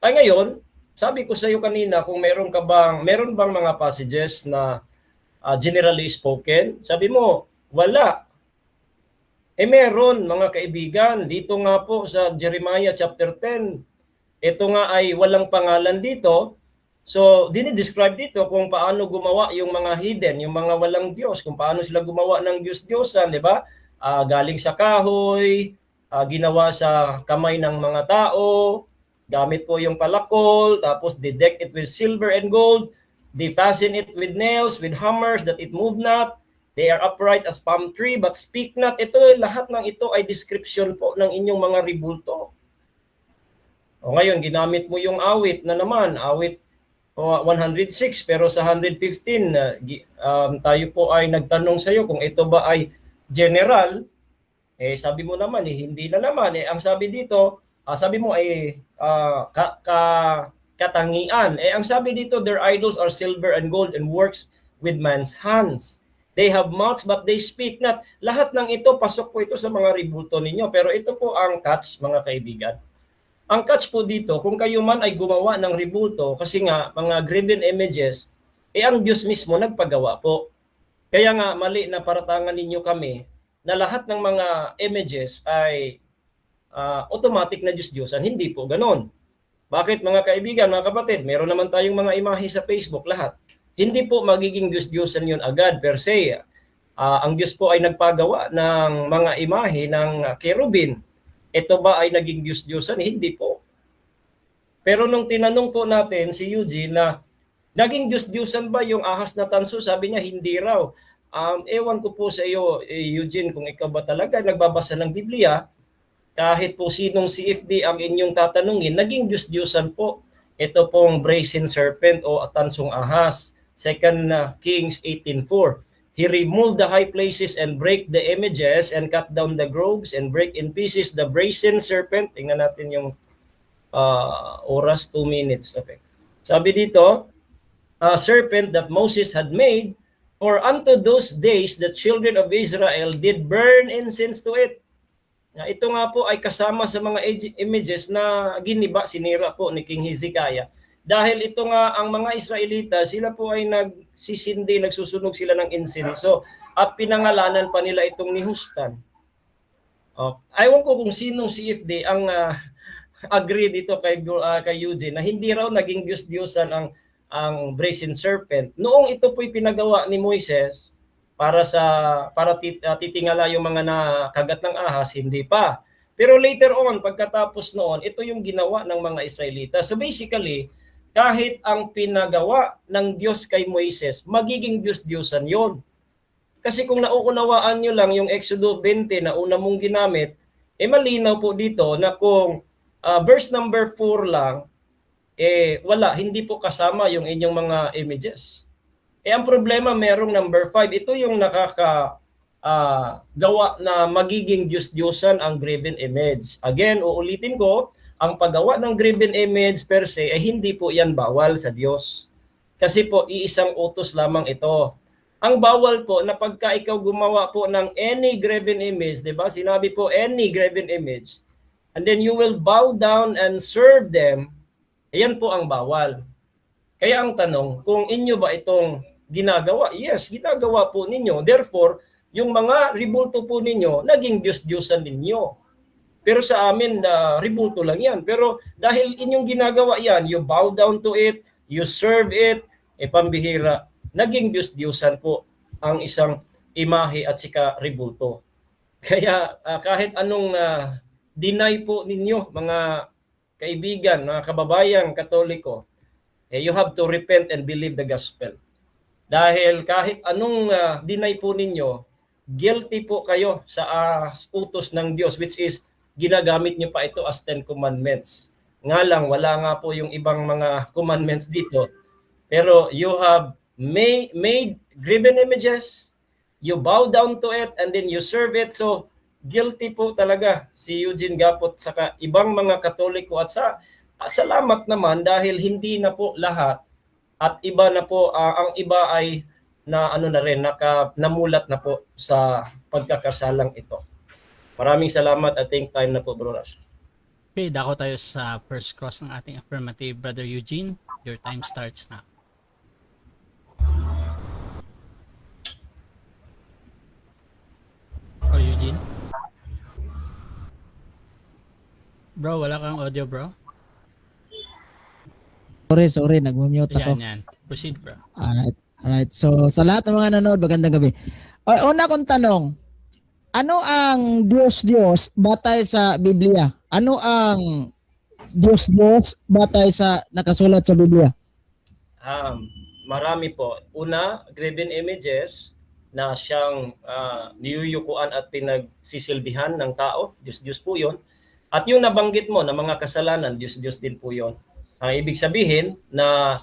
Ngayon, sabi ko sa iyo kanina kung meron bang mga passages na generally spoken, sabi mo, wala. Meron mga kaibigan, dito nga po sa Jeremiah chapter 10, ito nga ay walang pangalan dito. So, dinidescribe dito kung paano gumawa yung mga hidden, yung mga walang Diyos, kung paano sila gumawa ng Diyos-Diyosan, di ba? Galing sa kahoy, ginawa sa kamay ng mga tao, gamit po yung palakol, tapos they deck it with silver and gold, they fasten it with nails, with hammers, that it move not, they are upright as palm tree, but speak not. Ito, lahat ng ito ay description po ng inyong mga ribulto. Ngayon, ginamit mo yung awit na naman, awit 106, pero sa 115, tayo po ay nagtanong sa iyo kung ito ba ay general, sabi mo naman, hindi na naman. Ang sabi dito, sabi mo ay katangian. Ang sabi dito, their idols are silver and gold and works with man's hands. They have mouths but they speak not. Lahat ng ito, pasok po ito sa mga ribulto ninyo. Pero ito po ang catch, mga kaibigan. Ang catch po dito, kung kayo man ay gumawa ng ribulto, kasi nga, mga graven images, ang Diyos mismo nagpagawa po. Kaya nga, mali na paratangan ninyo kami na lahat ng mga images ay automatic na Diyos-Diyosan. Hindi po ganon. Bakit mga kaibigan, mga kapatid, meron naman tayong mga imahe sa Facebook lahat. Hindi po magiging Diyos-Diyosan yun agad per se. Ang Diyos po ay nagpagawa ng mga imahe ng kerubin. Ito ba ay naging Diyos-Diyosan? Hindi po. Pero nung tinanong po natin si Eugene na naging Diyos-Diyosan ba yung ahas na tanso, sabi niya hindi raw. Ewan ko po sa iyo, Eugene, kung ikaw ba talaga nagbabasa ng Biblia, kahit po sinong CFD ang inyong tatanungin, naging Diyos-Diyosan po ito pong brazen serpent o tansong ahas 2 Kings 18:4. He removed the high places and break the images and cut down the groves and break in pieces the brazen serpent. Tingnan natin yung oras, 2 minutes. Okay. Sabi dito, serpent that Moses had made, for unto those days the children of Israel did burn incense to it. Ito nga po ay kasama sa mga images na giniba, sinira po ni King Hezekiah. Dahil ito nga ang mga Israelita, sila po ay nagsisindi, nagsusunog sila ng insenso at pinangalanan pa nila itong Nihustan. Ewan ko kung sinong CFD ang agree dito kay Eugene na hindi raw naging Diyos-Diyosan ang brazen serpent. Noong ito po'y pinagawa ni Moises para titingala yung mga nakagat ng ahas, hindi pa. Pero later on, pagkatapos noon, ito yung ginawa ng mga Israelita. So basically, kahit ang pinagawa ng Diyos kay Moises, magiging Diyos-Diyosan yon. Kasi kung nauunawaan nyo lang yung Exodo 20 na una mong ginamit, malinaw po dito na kung verse number 4 lang, wala, hindi po kasama yung inyong mga images. Ang problema, merong number 5. Ito yung gawa na magiging Diyos-Diyosan ang graven image. Again, uulitin ko, ang paggawa ng graven image per se ay hindi po yan bawal sa Diyos. Kasi po, iisang utos lamang ito. Ang bawal po na pagka ikaw gumawa po ng any graven image, di ba? Sinabi po, any graven image, and then you will bow down and serve them, ayan po ang bawal. Kaya ang tanong, kung inyo ba itong ginagawa? Yes, ginagawa po ninyo. Therefore, yung mga ribulto po ninyo, naging Diyos-Diyosan ninyo. Pero sa amin, ribulto lang yan. Pero dahil inyong ginagawa yan, you bow down to it, you serve it, pambihira, naging Diyos-Diyosan po ang isang imahe at sika ribulto. Kaya kahit anong deny po ninyo, mga kaibigan, mga kababayan, Katoliko, you have to repent and believe the gospel. Dahil kahit anong deny po ninyo, guilty po kayo sa utos ng Diyos, which is ginagamit nyo pa ito as 10 commandments. Nga lang, wala nga po yung ibang mga commandments dito. Pero you have made graven images, you bow down to it, and then you serve it. So, guilty po talaga si Eugene Gapot saka ibang mga Katoliko. At salamat naman dahil hindi na po lahat at iba na po, ang iba ay namulat na po sa pagkakasalang ito. Maraming salamat. I think time na po, Bro Rush. Okay, dako tayo sa first cross ng ating affirmative, Brother Eugene. Your time starts now. Or Eugene? Bro, wala kang audio, bro? Sorry, nag-mute ako. Yan. Proceed, bro. Alright. So, sa lahat ng mga nanonood, magandang gabi. Una kong tanong, ano ang Diyos batay sa Biblia? Ano ang Diyos batay sa nakasulat sa Biblia? Marami po. Una, graven images na siyang niyuyukuan at pinagsisilbihan ng tao. Diyos po yun. At yung nabanggit mo na mga kasalanan, Diyos din po yun. Ang ibig sabihin na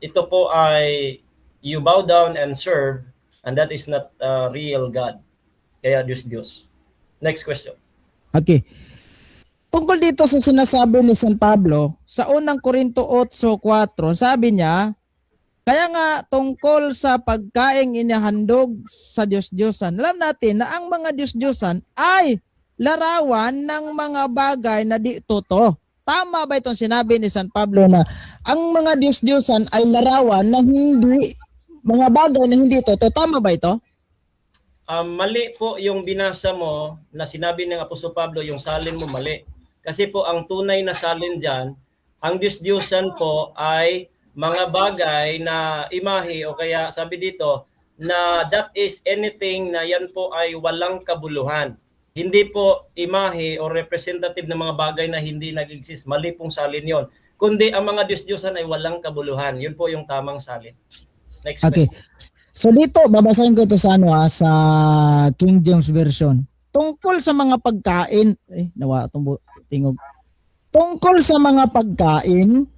ito po ay you bow down and serve, and that is not real God. Kaya Diyos. Next question. Okay. Tungkol dito sa sinasabi ni San Pablo, sa unang Korinto 8:4, sabi niya, kaya nga tungkol sa pagkaing inihandog sa Diyos-Diyosan, alam natin na ang mga Diyos-Diyosan ay larawan ng mga bagay na di totoo. Tama ba itong sinabi ni San Pablo na ang mga Diyos-Diyosan ay larawan na mga bagay na hindi totoo? Tama ba ito? Mali po yung binasa mo na sinabi ng Apostol Pablo, yung salin mo mali. Kasi po ang tunay na salin dyan, ang Diyos-Diyosan po ay mga bagay na imahe o kaya sabi dito na that is anything na yan po ay walang kabuluhan. Hindi po imahe o representative ng mga bagay na hindi nag-exist. Mali pong salin yon. Kundi ang mga Diyos-Diyosan ay walang kabuluhan. Yun po yung tamang salin. Next Okay. question. So dito, babasahin ko ito sa sa King James Version. Tungkol sa mga pagkain, nawa itong tingog. Tungkol sa mga pagkain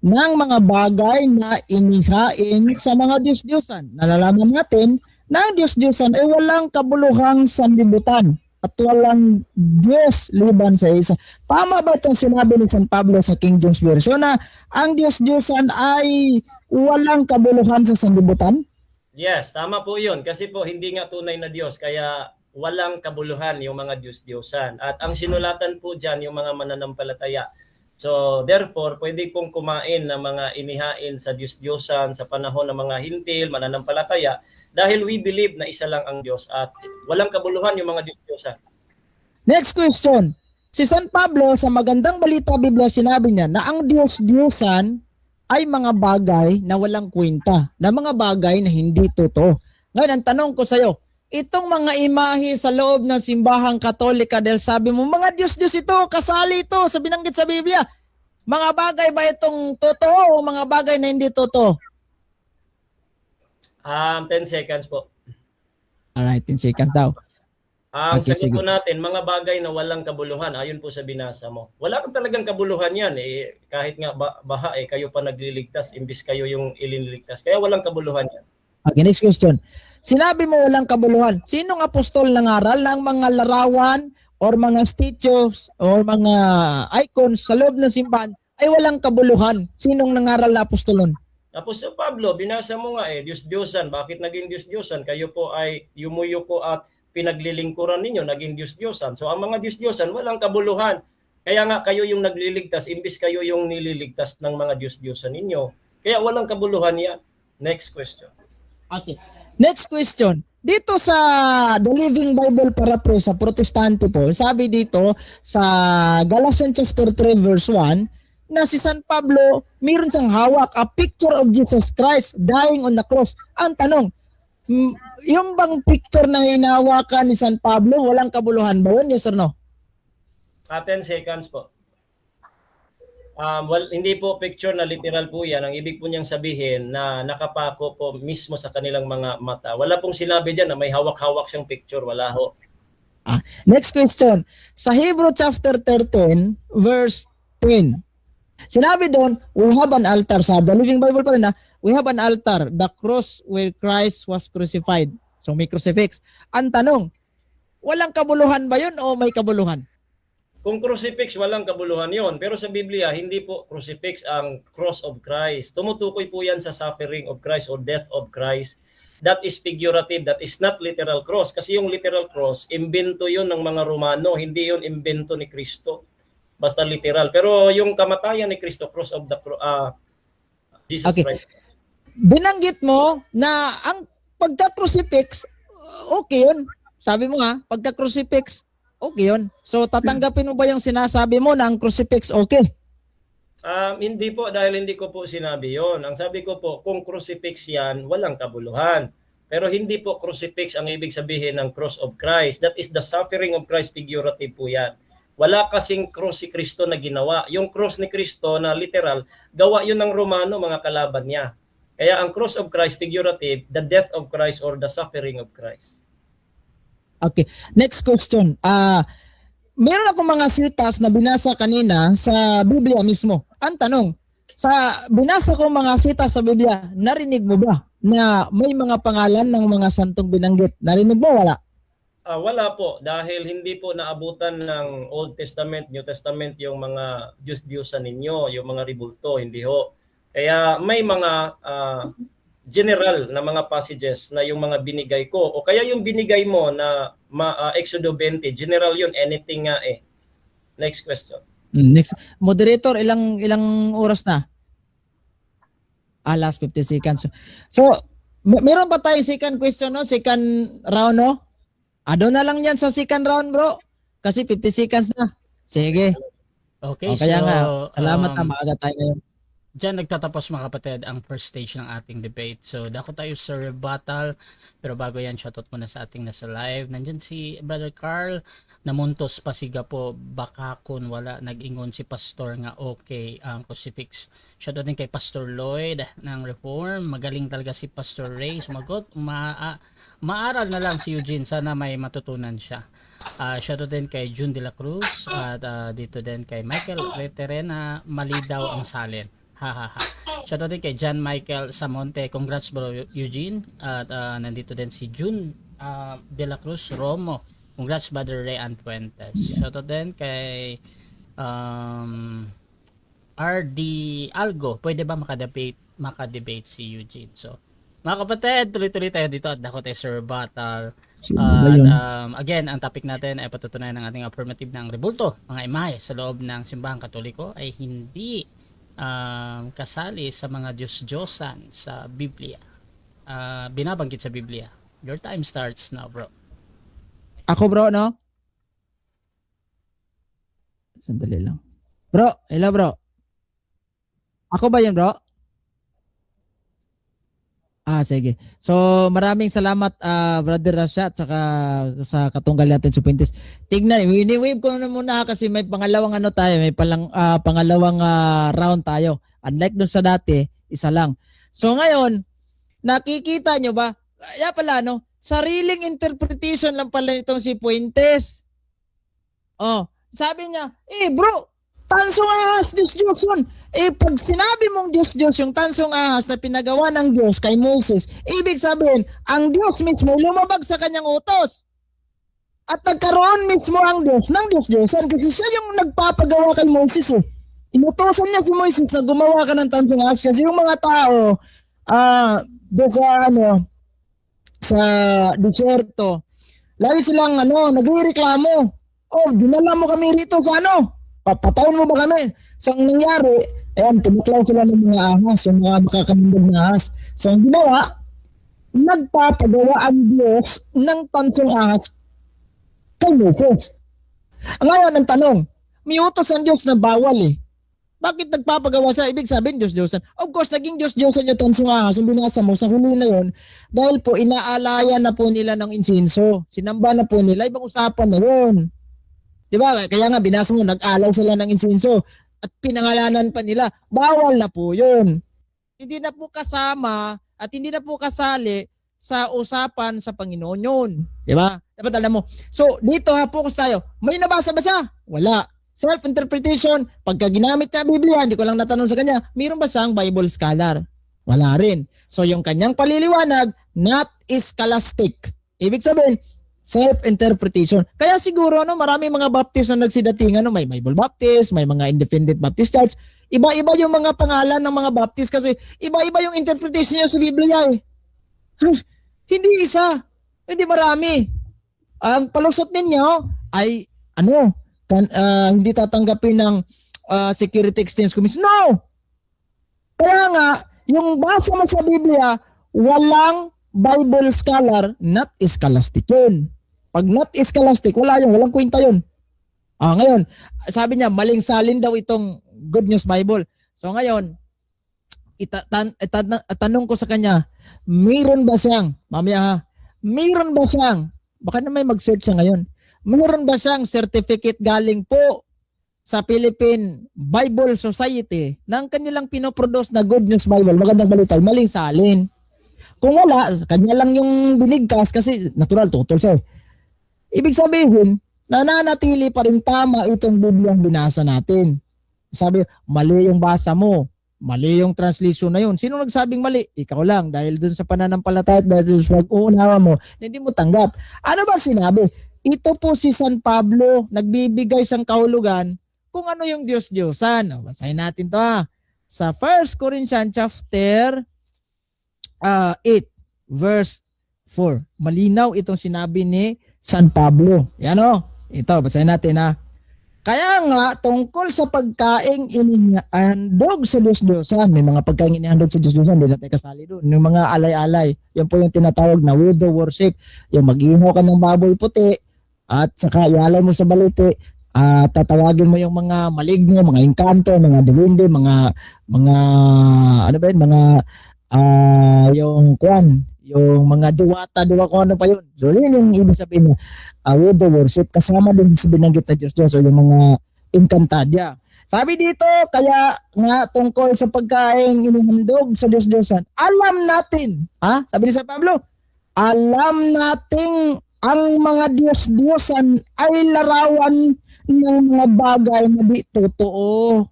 ng mga bagay na inihain sa mga Diyos-Diyosan. Nalalaman natin na ang Diyos-Diyosan ay walang kabuluhang sanlibutan at walang Diyos liban sa isa. Tama ba itong sinabi ni San Pablo sa King James Version na ang Diyos-Diyosan ay walang kabuluhan sa sanlibutan? Yes, tama po yun. Kasi po hindi nga tunay na Diyos, kaya walang kabuluhan yung mga Diyos-Diyosan. At ang sinulatan po dyan yung mga mananampalataya. So therefore, pwede pong kumain ng mga inihain sa Diyos-Diyosan sa panahon ng mga hintil, mananampalataya, dahil we believe na isa lang ang Diyos at walang kabuluhan yung mga Diyos-Diyosan. Next question. Si San Pablo sa Magandang Balita Biblia sinabi niya na ang Diyos-Diyosan ay mga bagay na walang kwenta, na mga bagay na hindi totoo. Ngayon, ang tanong ko sa iyo, itong mga imahe sa loob ng simbahang Katolika, dahil sabi mo, mga Diyos-Diyos ito, kasali ito sa binanggit sa Biblia. Mga bagay ba itong totoo o mga bagay na hindi totoo? 10 seconds po. Alright, 10 seconds daw. Ang Okay, sagot sige. po natin, mga bagay na walang kabuluhan, ayon po sa binasa mo. Wala kang talagang kabuluhan yan. Kahit nga baha, kayo pa nagliligtas, imbis kayo yung iliniligtas. Kaya walang kabuluhan yan. Okay, next question. Sinabi mo walang kabuluhan. Sinong apostol nangaral ng mga larawan or mga statues or mga icons sa loob ng simbahan ay walang kabuluhan? Sinong nangaral na apostolon? Apostol Pablo, binasa mo nga Diyos-Diyosan. Bakit naging Diyos-Diyosan? Kayo po ay yumuyuko at pinaglilingkuran ninyo, naging Diyos-Diyosan. So ang mga Diyos-Diyosan, walang kabuluhan. Kaya nga kayo yung nagliligtas, imbis kayo yung nililigtas ng mga Diyos-Diyosan ninyo. Kaya walang kabuluhan yan. Next question. Okay. Next question. Dito sa The Living Bible Paraphrase sa Protestante po, sabi dito sa Galatians chapter 3 verse 1 na si San Pablo mayroon siyang hawak a picture of Jesus Christ dying on the cross. Ang tanong, yung bang picture na hinahawakan ni San Pablo, walang kabuluhan ba yun? Yes or no? 10 seconds po. Well, hindi po picture na literal po yan. Ang ibig po niyang sabihin na nakapako po mismo sa kanilang mga mata. Wala pong sinabi dyan na may hawak-hawak siyang picture. Wala ho. Next question. Sa Hebrew chapter 13 verse 10. Sinabi doon, we have an altar. Sa The Living Bible pa rin we have an altar, the cross where Christ was crucified. So may crucifix. Ang tanong, walang kabuluhan ba yun o may kabuluhan? Kung crucifix, walang kabuluhan yon. Pero sa Biblia, hindi po crucifix ang cross of Christ. Tumutukoy po yan sa suffering of Christ or death of Christ. That is figurative. That is not literal cross. Kasi yung literal cross, imbento yun ng mga Romano. Hindi yun imbento ni Kristo. Basta literal. Pero yung kamatayan ni Kristo, cross of the Jesus Christ. Binanggit mo na ang pagka-crucifix, okay yun. Sabi mo nga, pagka-crucifix, okay yun. So tatanggapin mo ba yung sinasabi mo na ang crucifix okay? Hindi po, dahil hindi ko po sinabi yon. Ang sabi ko po, kung crucifix yan, walang kabuluhan. Pero hindi po crucifix ang ibig sabihin ng cross of Christ. That is the suffering of Christ, figurative po yan. Wala kasing cross si Kristo na ginawa. Yung cross ni Kristo na literal, gawa yun ng Romano, mga kalaban niya. Kaya ang cross of Christ, figurative, the death of Christ or the suffering of Christ. Okay. Next question. Meron akong mga sitas na binasa kanina sa Biblia mismo. Ang tanong, sa binasa ko mga sitas sa Biblia, narinig mo ba na may mga pangalan ng mga santong binanggit? Narinig mo? Wala? Wala po, dahil hindi po naabutan ng Old Testament, New Testament yung mga Diyos-Diyosan ninyo, yung mga ribulto, hindi ho. Kaya may mga general na mga passages na yung mga binigay ko, o kaya yung binigay mo na Exodo 20, general yun, anything nga eh. Next question. Next. Moderator, ilang oras na? Last 50 seconds. So, meron pa tayong second question, no? Second round, no? Doon na lang yan sa second round, bro. Kasi 50 seconds na. Sige. Okay, Kaya so nga, salamat na maaga tayo ngayon. Diyan nagtatapos mga kapatid ang first stage ng ating debate. So dako tayo sa rebuttal. Pero bago yan, shoutout muna sa ating nasa live. Nandyan si Brother Carl. Namuntos pa siga po. Baka kung wala nag-ingon si Pastor nga okay ang crucifix. Shoutout din kay Pastor Lloyd ng Reform. Magaling talaga si Pastor Ray. Sumagot. Maaral na lang si Eugene. Sana may matutunan siya. Shoutout din kay June de la Cruz. At dito din kay Michael Leteren na mali daw ang salin. Hahaha. Shoutout din kay John Michael Samonte. Congrats bro Eugene. At nandito din si June De La Cruz Romo. Congrats brother Ray Antuentes. Shoutout din kay RD Algo. Pwede ba makadebate si Eugene? So, mga kapatid, tuloy-tuloy tayo dito at dako tayo Sir Battle. Again, ang topic natin ay patutunayan ng ating affirmative ng rebulto, mga imahe sa loob ng simbahang katoliko ay hindi kasali sa mga Diyos-Diyosan sa Biblia. Binabanggit sa Biblia. Your time starts now, bro. Ako bro, no? Sandali lang. Bro, hello bro. Ako ba yun bro? Sige. So, maraming salamat Brother Rasha at saka sa katunggal natin sa Puentes. Tignan, wini-wave ko na muna kasi may pangalawang tayo, may pangalawang round tayo. Unlike dun sa dati, isa lang. So ngayon, nakikita nyo ba? Pala no, sariling interpretation lang pala nitong si Puentes. Sabi niya, bro, tansong ahas, Diyos yun. Pag sinabi mong Diyos yung tansong ahas na pinagawa ng Diyos kay Moses, ibig sabihin, ang Diyos mismo lumabag sa kanyang utos. At nagkaroon mismo ang Diyos ng Diyos-Diyosan kasi siya yung nagpapagawa kay Moses Inutosan niya si Moses na gumawa ka ng tansong ahas kasi yung mga tao, doon sa disyerto, lagi silang nagrereklamo. Dinala mo kami rito sa papatayin mo ba kami? So, ang nangyari, tiniklaw sila ng mga ahas, yung mga makakamundag na ahas. So, ang ginawa, nagpapagawa ang Diyos ng tansong ahas kay Moses. Ngayon, ang tanong, may utos ang Diyos na bawal Bakit nagpapagawa siya? Ibig sabihin, Diyos-Diyosan. Of course, naging Diyos-Diyosan yung tansong ahas. Yung binasa mo sa huli na yun, dahil po, inaalaya na po nila ng insinso. Sinamba na po nila, ibang usapan na yun. Diba? Kaya nga binasa mo, nag-alaw sila ng insinso at pinangalanan pa nila. Bawal na po yun. Hindi na po kasama at hindi na po kasali sa usapan sa Panginoon yun. Diba? Dapat alam mo. So, dito focus tayo. May nabasa ba siya? Wala. Self-interpretation, pagka ginamit niya Biblia, hindi ko lang natanong sa kanya, mayroon ba siyang Bible scholar? Wala rin. So, yung kanyang paliliwanag, not scholastic. Ibig sabihin, self-interpretation. Kaya siguro marami mga Baptist na nagsidating may Bible Baptist, may mga Independent Baptist Church. Iba-iba yung mga pangalan ng mga Baptist kasi iba-iba yung interpretation niya sa Biblia Hindi isa, hindi marami. Ang palusot ninyo ay hindi tatanggapin ng Security Exchange Commission. No! Kaya nga, yung basa mo sa Biblia, walang Bible scholar, not scholastic yun. Pag not scholastic, walang kwenta yun. Ngayon, sabi niya, maling salin daw itong Good News Bible. So ngayon, tanong ko sa kanya, mayroon ba siyang, mayroon ba siyang, baka na may mag-search siya ngayon, mayroon ba siyang certificate galing po sa Philippine Bible Society ng kanilang pinoproduce na Good News Bible, magandang balita, maling salin. Kung wala, kanya lang yung binigkas kasi natural, tutol siya. Ibig sabihin, nananatili pa rin tama itong Bibliang binasa natin. Sabi, mali yung basa mo. Mali yung translation na yun. Sino nagsabing mali? Ikaw lang. Dahil dun sa pananampalataya, dahil sa pag-uunawa mo, hindi mo tanggap. Ano ba sinabi? Ito po si San Pablo, nagbibigay siyang kahulugan kung ano yung Diyos-Diyosan. Basahin natin to Sa 1 Corinthians chapter 8 verse 4. Malinaw itong sinabi ni San Pablo. Yan Ito, basahin natin Kaya nga, tungkol sa pagkaing inihandog sa Diyos-Diyosan, may mga pagkaing inihandog sa Diyos-Diyosan, hindi natin kasali doon. Yung mga alay-alay, yan po yung tinatawag na widow worship. Yung mag-iho ka ng baboy puti, at saka ialay mo sa balite, tatawagin mo yung mga maligno, mga engkanto, mga diwinde, mga yung mga diwata, kung ano pa yun. So yun yung ibig sabihin widow worship, kasama din sa binanggit na Diyos o yung mga engkantadya. Sabi dito, kaya nga tungkol sa pagkain inihandog sa Diyos-Diyosan, alam natin, sabi ni San Pablo, alam nating ang mga Diyos-Diyosan ay larawan ng mga bagay na di totoo.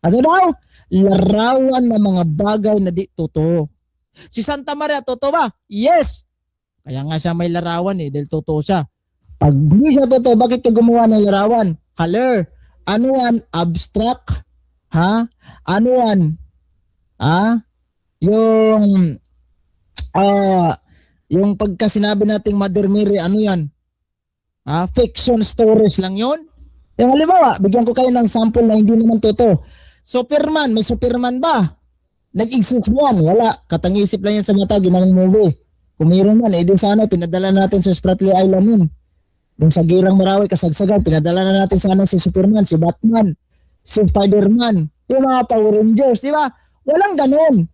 Ano daw? larawan ng mga bagay na di totoo. Si Santa Maria, totoo ba? Yes! Kaya nga siya may larawan dahil totoo siya. Pag di siya totoo, bakit ka gumawa ng larawan? Haler, ano yan? Abstract? Ha? Ano yan? Ha? Yung pagka sinabi nating Mother Mary, ano yan? Fiction stories lang yon. Yung halimbawa, bigyan ko kayo ng sample na hindi naman totoo. Superman, may Superman ba? Nag-exist ba yan? Wala. Katang-isip lang yan sa mata, ginawang movie. Kung mayroon man, di sana, pinadala natin sa Spratly Island yun. Yung sa Girang Marawi, kasagsagan, pinadala na natin sa si Superman, si Batman, si Spider-Man, yung mga Power Rangers, di ba? Walang ganun.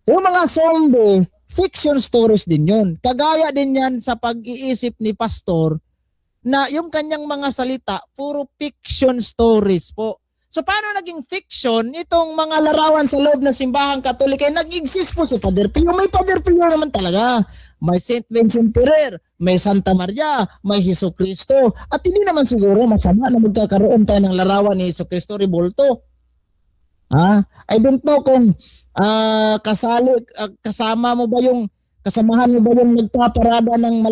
Yung mga zombie, fiction stories din yun. Kagaya din yan sa pag-iisip ni Pastor na yung kanyang mga salita, puro fiction stories po. So paano naging fiction itong mga larawan sa loob ng simbahang Katolik? Nag-exist po si Father Pio. May Father Pio naman talaga. May Saint Vincent Ferrer, may Santa Maria, may Hesus Cristo. At hindi naman siguro masama na magkakaroon tayo ng larawan ni Hesus Cristo Rebolto. I don't know kung kasama mo ba yung, kasamahan mo ba yung nagpaparada ng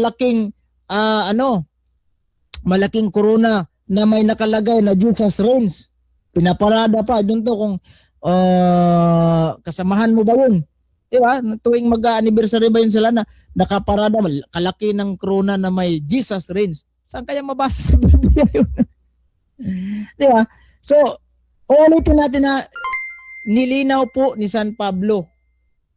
malaking corona na may nakalagay na Jesus reigns. Pinaparada pa. Doon to kung kasamahan mo ba yun? Diba? Tuwing mag-anniversary ba yun sila na nakaparada, kalaki ng corona na may Jesus reigns. Saan kaya mabasa sa Biblia yun? Diba? So, ulitin natin na nilinaw po ni San Pablo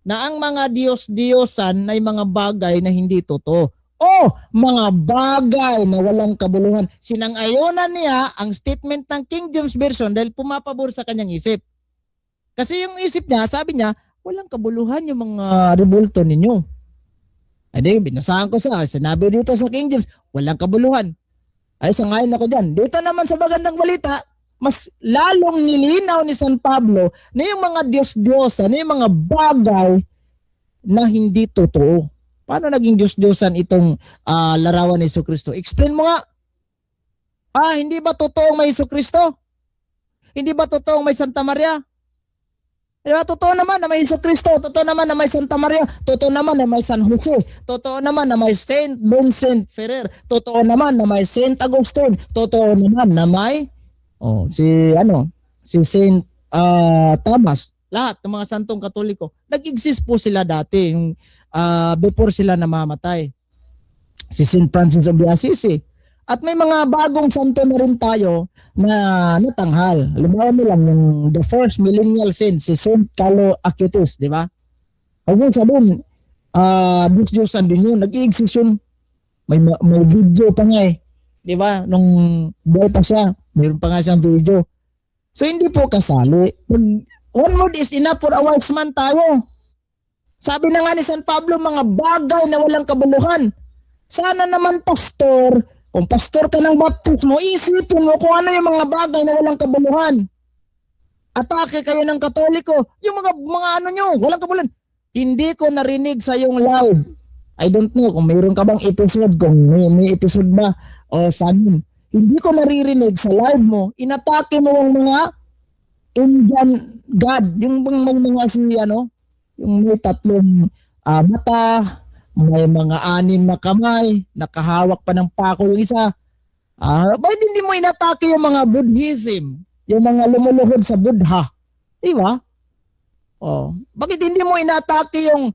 na ang mga Diyos-Diyosan ay mga bagay na hindi totoo. O mga bagay na walang kabuluhan. Sinang-ayonan niya ang statement ng King James Version dahil pumapabor sa kanyang isip. Kasi yung isip niya, sabi niya, walang kabuluhan yung mga rebulto ninyo. Ay, binasahan ko sinabi dito sa King James, walang kabuluhan. Ay, sangayon ako dyan. Dito naman sa Magandang Balita, mas lalong nilinaw ni San Pablo na yung mga Diyos-Diyosan, na yung mga bagay na hindi totoo. Paano naging Diyos-Diyosan itong larawan ni Hesus Kristo? Explain mo nga. Hindi ba totoong may Hesus Kristo? Hindi ba totoong may Santa Maria? Diba? Totoo naman na may Hesus Kristo. Totoo naman na may Santa Maria. Totoo naman na may San Jose. Totoo naman na may Saint Vincent Ferrer. Totoo naman na may Saint Augustine. Totoo naman na may si Saint Thomas. Lahat ng mga santong Katoliko. Nag-exist po sila dati yung before sila namamatay. Si Saint Francis of Assisi. At may mga bagong santo na rin tayo na natanghal. Halimbawa mo lang yung the first millennial saint, si Saint Carlo Acutis, di ba? Hanggang sa doon, Diyos-Diyosan din yun. Nag-i-exist yun. May video pa nga di ba? Nung buhay pa siya, mayroon pa nga siyang video. So hindi po kasali. One word is enough for a wise man tayo. Sabi na nga ni San Pablo, mga bagay na walang kabuluhan. Sana naman pastor, kung pastor ka ng baptismo, isipin mo kung ano yung mga bagay na walang kabuluhan. Atake kayo ng Katoliko, yung mga ano nyo, walang kabuluhan. Hindi ko narinig sa yung live. I don't know kung mayroon ka bang episode, kung may episode ba o saan. Hindi ko naririnig sa live mo, inatake mo yung mga Indian God, yung mga yung may tatlong mata, may mga 6 na kamay, nakahawak pa ng pako yung isa. Bakit hindi mo inatake yung mga Buddhism, yung mga lumuluhod sa Buddha? Di ba? Bakit hindi mo inatake yung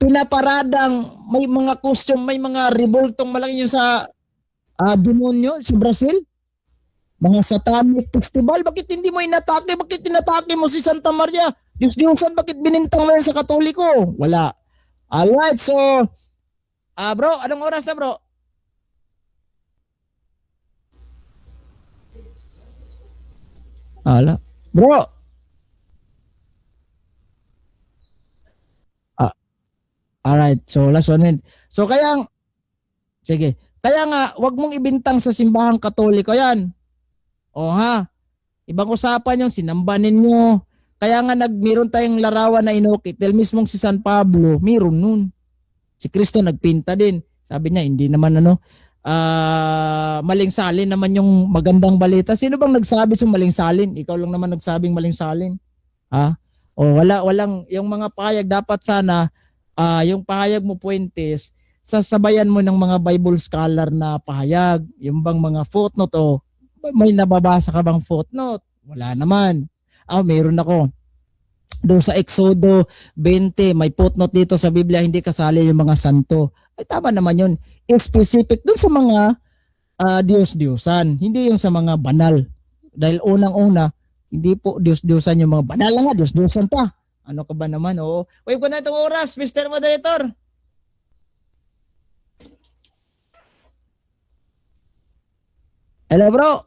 pinaparadang may mga costume, may mga revoltong malaki yung sa demonyo sa Brazil? Mga satanic festival, bakit hindi mo inatake? Bakit inatake mo si Santa Maria? Diyos-Diyosan, bakit binintang mo yan sa Katoliko? Wala. Alright, so, bro, anong oras na bro? Bro. Alright, so last 1 minute. So sige, kaya nga, wag mong ibintang sa simbahang Katoliko yan. Ibang usapan yung sinamba ninyo. Kaya nga meron tayong larawan na inukit. Dahil mismong si San Pablo, meron nun. Si Kristo nagpinta din. Sabi niya, hindi naman maling salin naman yung magandang balita. Sino bang nagsabi sa maling salin? Ikaw lang naman nagsabing maling salin. Ha? O walang yung mga pahayag dapat sana yung pahayag mo Puentes, sasabayan mo ng mga Bible scholar na pahayag, yung bang mga footnote o may nababasa ka bang footnote? Wala naman. Meron ako. Doon sa Exodo 20, may footnote dito sa Biblia, hindi kasali yung mga santo. Ay tama naman yun. Specific doon sa mga Diyos-Diyosan, hindi yung sa mga banal. Dahil unang-una, hindi po Diyos-Diyosan yung mga banal nga, Diyos-Diyosan pa. Ano ka ba naman? Oo. Wait ko na itong oras, Mr. Moderator. Hello bro,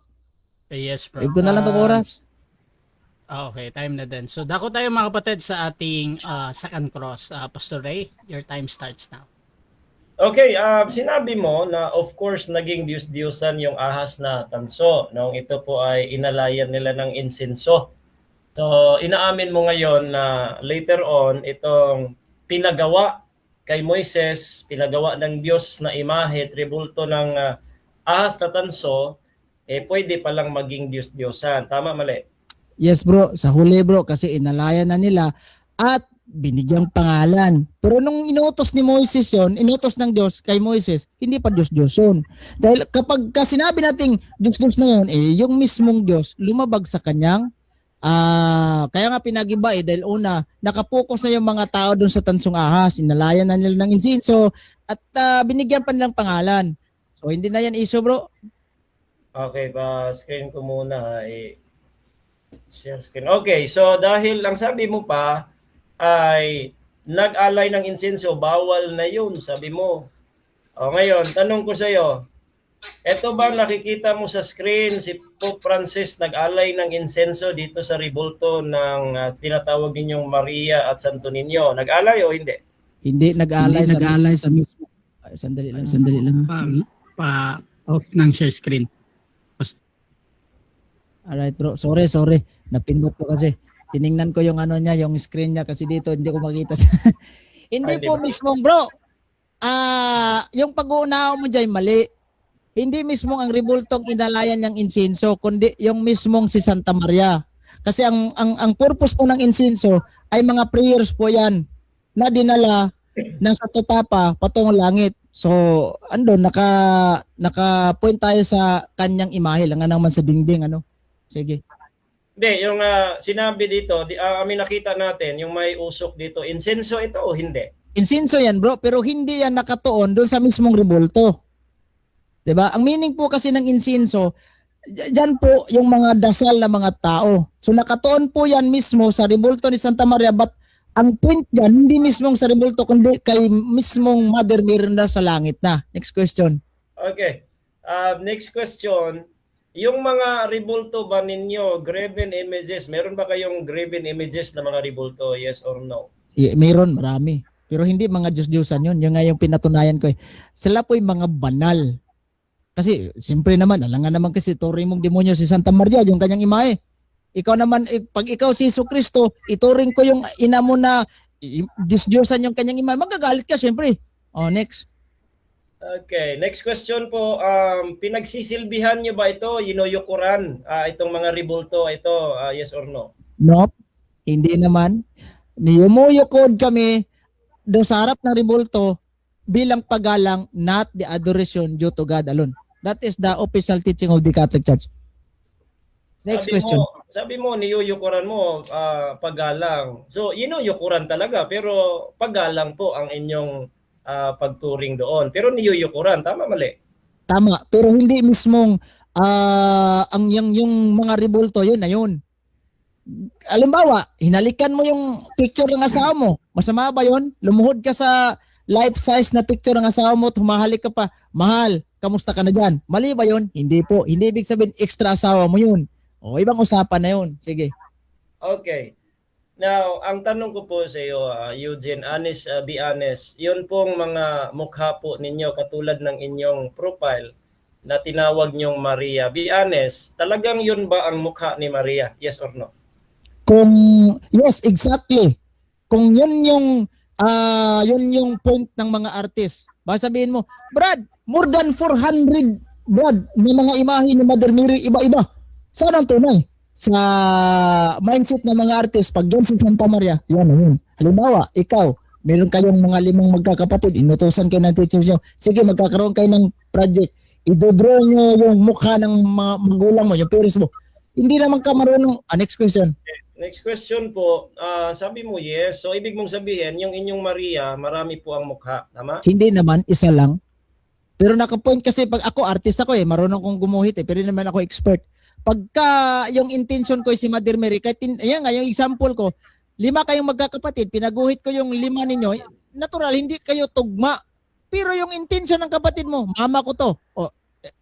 Yes, bro. wait ko na lang itong oras. Okay, time na din. So, dako tayo mga kapatid sa ating second cross. Pastor Ray, your time starts now. Okay, sinabi mo na of course naging Diyos-Diyosan yung ahas na tanso nung ito po ay inalayan nila ng insenso. So, inaamin mo ngayon na later on itong pinagawa kay Moises, pinagawa ng Diyos na imahe, tribulto ng ahas na tanso, pwede palang maging Diyos-Diyosan. Tama, mali? Yes bro, sa huli bro, kasi inalayan na nila at binigyang pangalan. Pero nung inutos ni Moises yon, inutos ng Diyos kay Moises, hindi pa Diyos-Diyos yun. Dahil kapag sinabi nating Diyos-Diyos na yun, yung mismong Diyos lumabag sa kanyang kaya nga pinagiba dahil una, nakapokus na yung mga tao doon sa tansong ahas, inalayan na nila ng insenso at binigyan pa nilang pangalan. So hindi na yan issue bro. Okay, screen ko muna. Share screen. Okay, so dahil ang sabi mo pa ay nag-alay ng insenso, bawal na yun, sabi mo. Ngayon, tanong ko sa iyo, eto ba nakikita mo sa screen si Pope Francis nag-alay ng insenso dito sa ribulto ng tinatawag ninyong Maria at Santo Niño? Nag-alay o hindi? Hindi nag-alay sa mismo. Sandali lang. Off ng share screen. Alright bro, sorry. Napindot ko kasi. Tiningnan ko yung niya, yung screen niya kasi dito hindi ko makita. Hindi po mismong bro. Yung pag-uunawa mo diyan mali. Hindi mismong ang ribultong inalayan ng insenso, kundi yung mismong si Santa Maria. Kasi ang purpose po ng insenso ay mga prayers po 'yan na dinala ng Santo Papa patungong langit. So, naka-point tayo sa kanyang imahe lang naman sa dingding Sige. Hindi, yung sinabi dito, amin nakita natin, yung may usok dito, insenso ito o hindi? Insenso yan bro, pero hindi yan nakatuon doon sa mismong ribulto. 'Di ba? Ang meaning po kasi ng insenso, diyan po yung mga dasal na mga tao. So nakatuon po yan mismo sa ribulto ni Santa Maria, but ang point diyan hindi mismong sa ribulto kundi kay mismong Mother Mary na sa langit na. Next question. Okay. Next question. Yung mga ribulto ba ninyo, graven images, meron ba kayong graven images na mga ribulto? Yes or no? Mayroon, marami. Pero hindi mga Diyos-Diyosan yun. Yung nga yung pinatunayan ko Sila po yung mga banal. Kasi, siyempre naman, alangan naman kasi turing mong demonyo si Santa Maria, yung kanyang imahe. Ikaw naman, pag ikaw si Jesucristo, ituring ko yung ina mo na Diyos-Diyosan yung kanyang imahe. Magagalit ka, siyempre. Next. Okay, next question po. Pinagsisilbihan nyo ba ito? Yinuyukuran itong mga ribulto ito? Yes or no? Nope. Hindi naman. Niyumuyukod kami doon sa harap ng ribulto bilang paggalang, not the adoration due to God alone. That is the official teaching of the Catholic Church. Next question. Sabi mo, niyuyukuran mo paggalang. So, yinuyukuran talaga, pero paggalang po ang inyong pagturing doon. Pero niyuyukuran, tama mali? Tama, pero hindi mismong yung mga ribulto yun na yun. Halimbawa, hinalikan mo yung picture ng asawa mo. Masama ba yun? Lumuhod ka sa life size na picture ng asawa mo at humahalik ka pa. Mahal, kamusta ka na dyan? Mali ba yun? Hindi po. Hindi ibig sabihin extra asawa mo yun. Ibang usapan na yun. Sige. Okay. Now, ang tanong ko po sa iyo, Eugene, be honest, yun pong mga mukha po ninyo katulad ng inyong profile na tinawag nyong Maria. Be honest, talagang yun ba ang mukha ni Maria? Yes or no? Yes, exactly. Kung yun yung point ng mga artist. Baka sabihin mo, Brad, more than 400 Brad, may mga imahe ni Mother Mary iba-iba. Saan ang tunay? sa mindset ng mga artist, pag yan sa Santa Maria, yan na yun. Halimbawa, ikaw, meron kayong mga 5 magkakapatid, inutusan kayo ng teachers nyo, sige, magkakaroon kayo ng project, idodraw nyo yung mukha ng mga magulang mo, yung parents mo. Hindi naman ka marunong. Next question. Next question po, sabi mo yes. So ibig mong sabihin, yung inyong Maria, marami po ang mukha. Tama? Hindi naman, isa lang. Pero nakapoint kasi pag ako, artist ako marunong kong gumuhit pero naman ako expert. Pagka yung intention ko si Mother Mary, kahit ayan nga, yung example ko, 5 kayong magkakapatid, pinaguhit ko yung 5 ninyo, natural, hindi kayo tugma. Pero yung intention ng kapatid mo, mama ko to. O,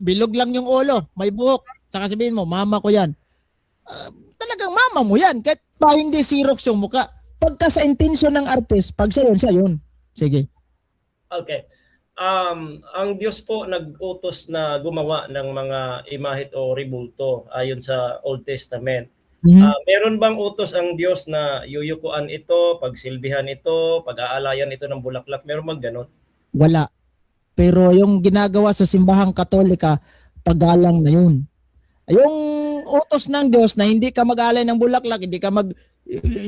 bilog lang yung ulo, may buhok. Saka sabihin mo, mama ko yan. Talagang mama mo yan. Kahit pa hindi Xerox yung muka. Pagka sa intention ng artist, pag siya yun. Sige. Okay. Ang Diyos po nag-utos na gumawa ng mga imahit o rebulto ayon sa Old Testament. Meron bang utos ang Diyos na yuyukuan ito, pagsilbihan ito, pag-aalayan ito ng bulaklak? Meron bang ganon? Wala. Pero yung ginagawa sa simbahang Katolika, paggalang na yun. Yung utos ng Diyos na hindi ka mag-alay ng bulaklak, hindi ka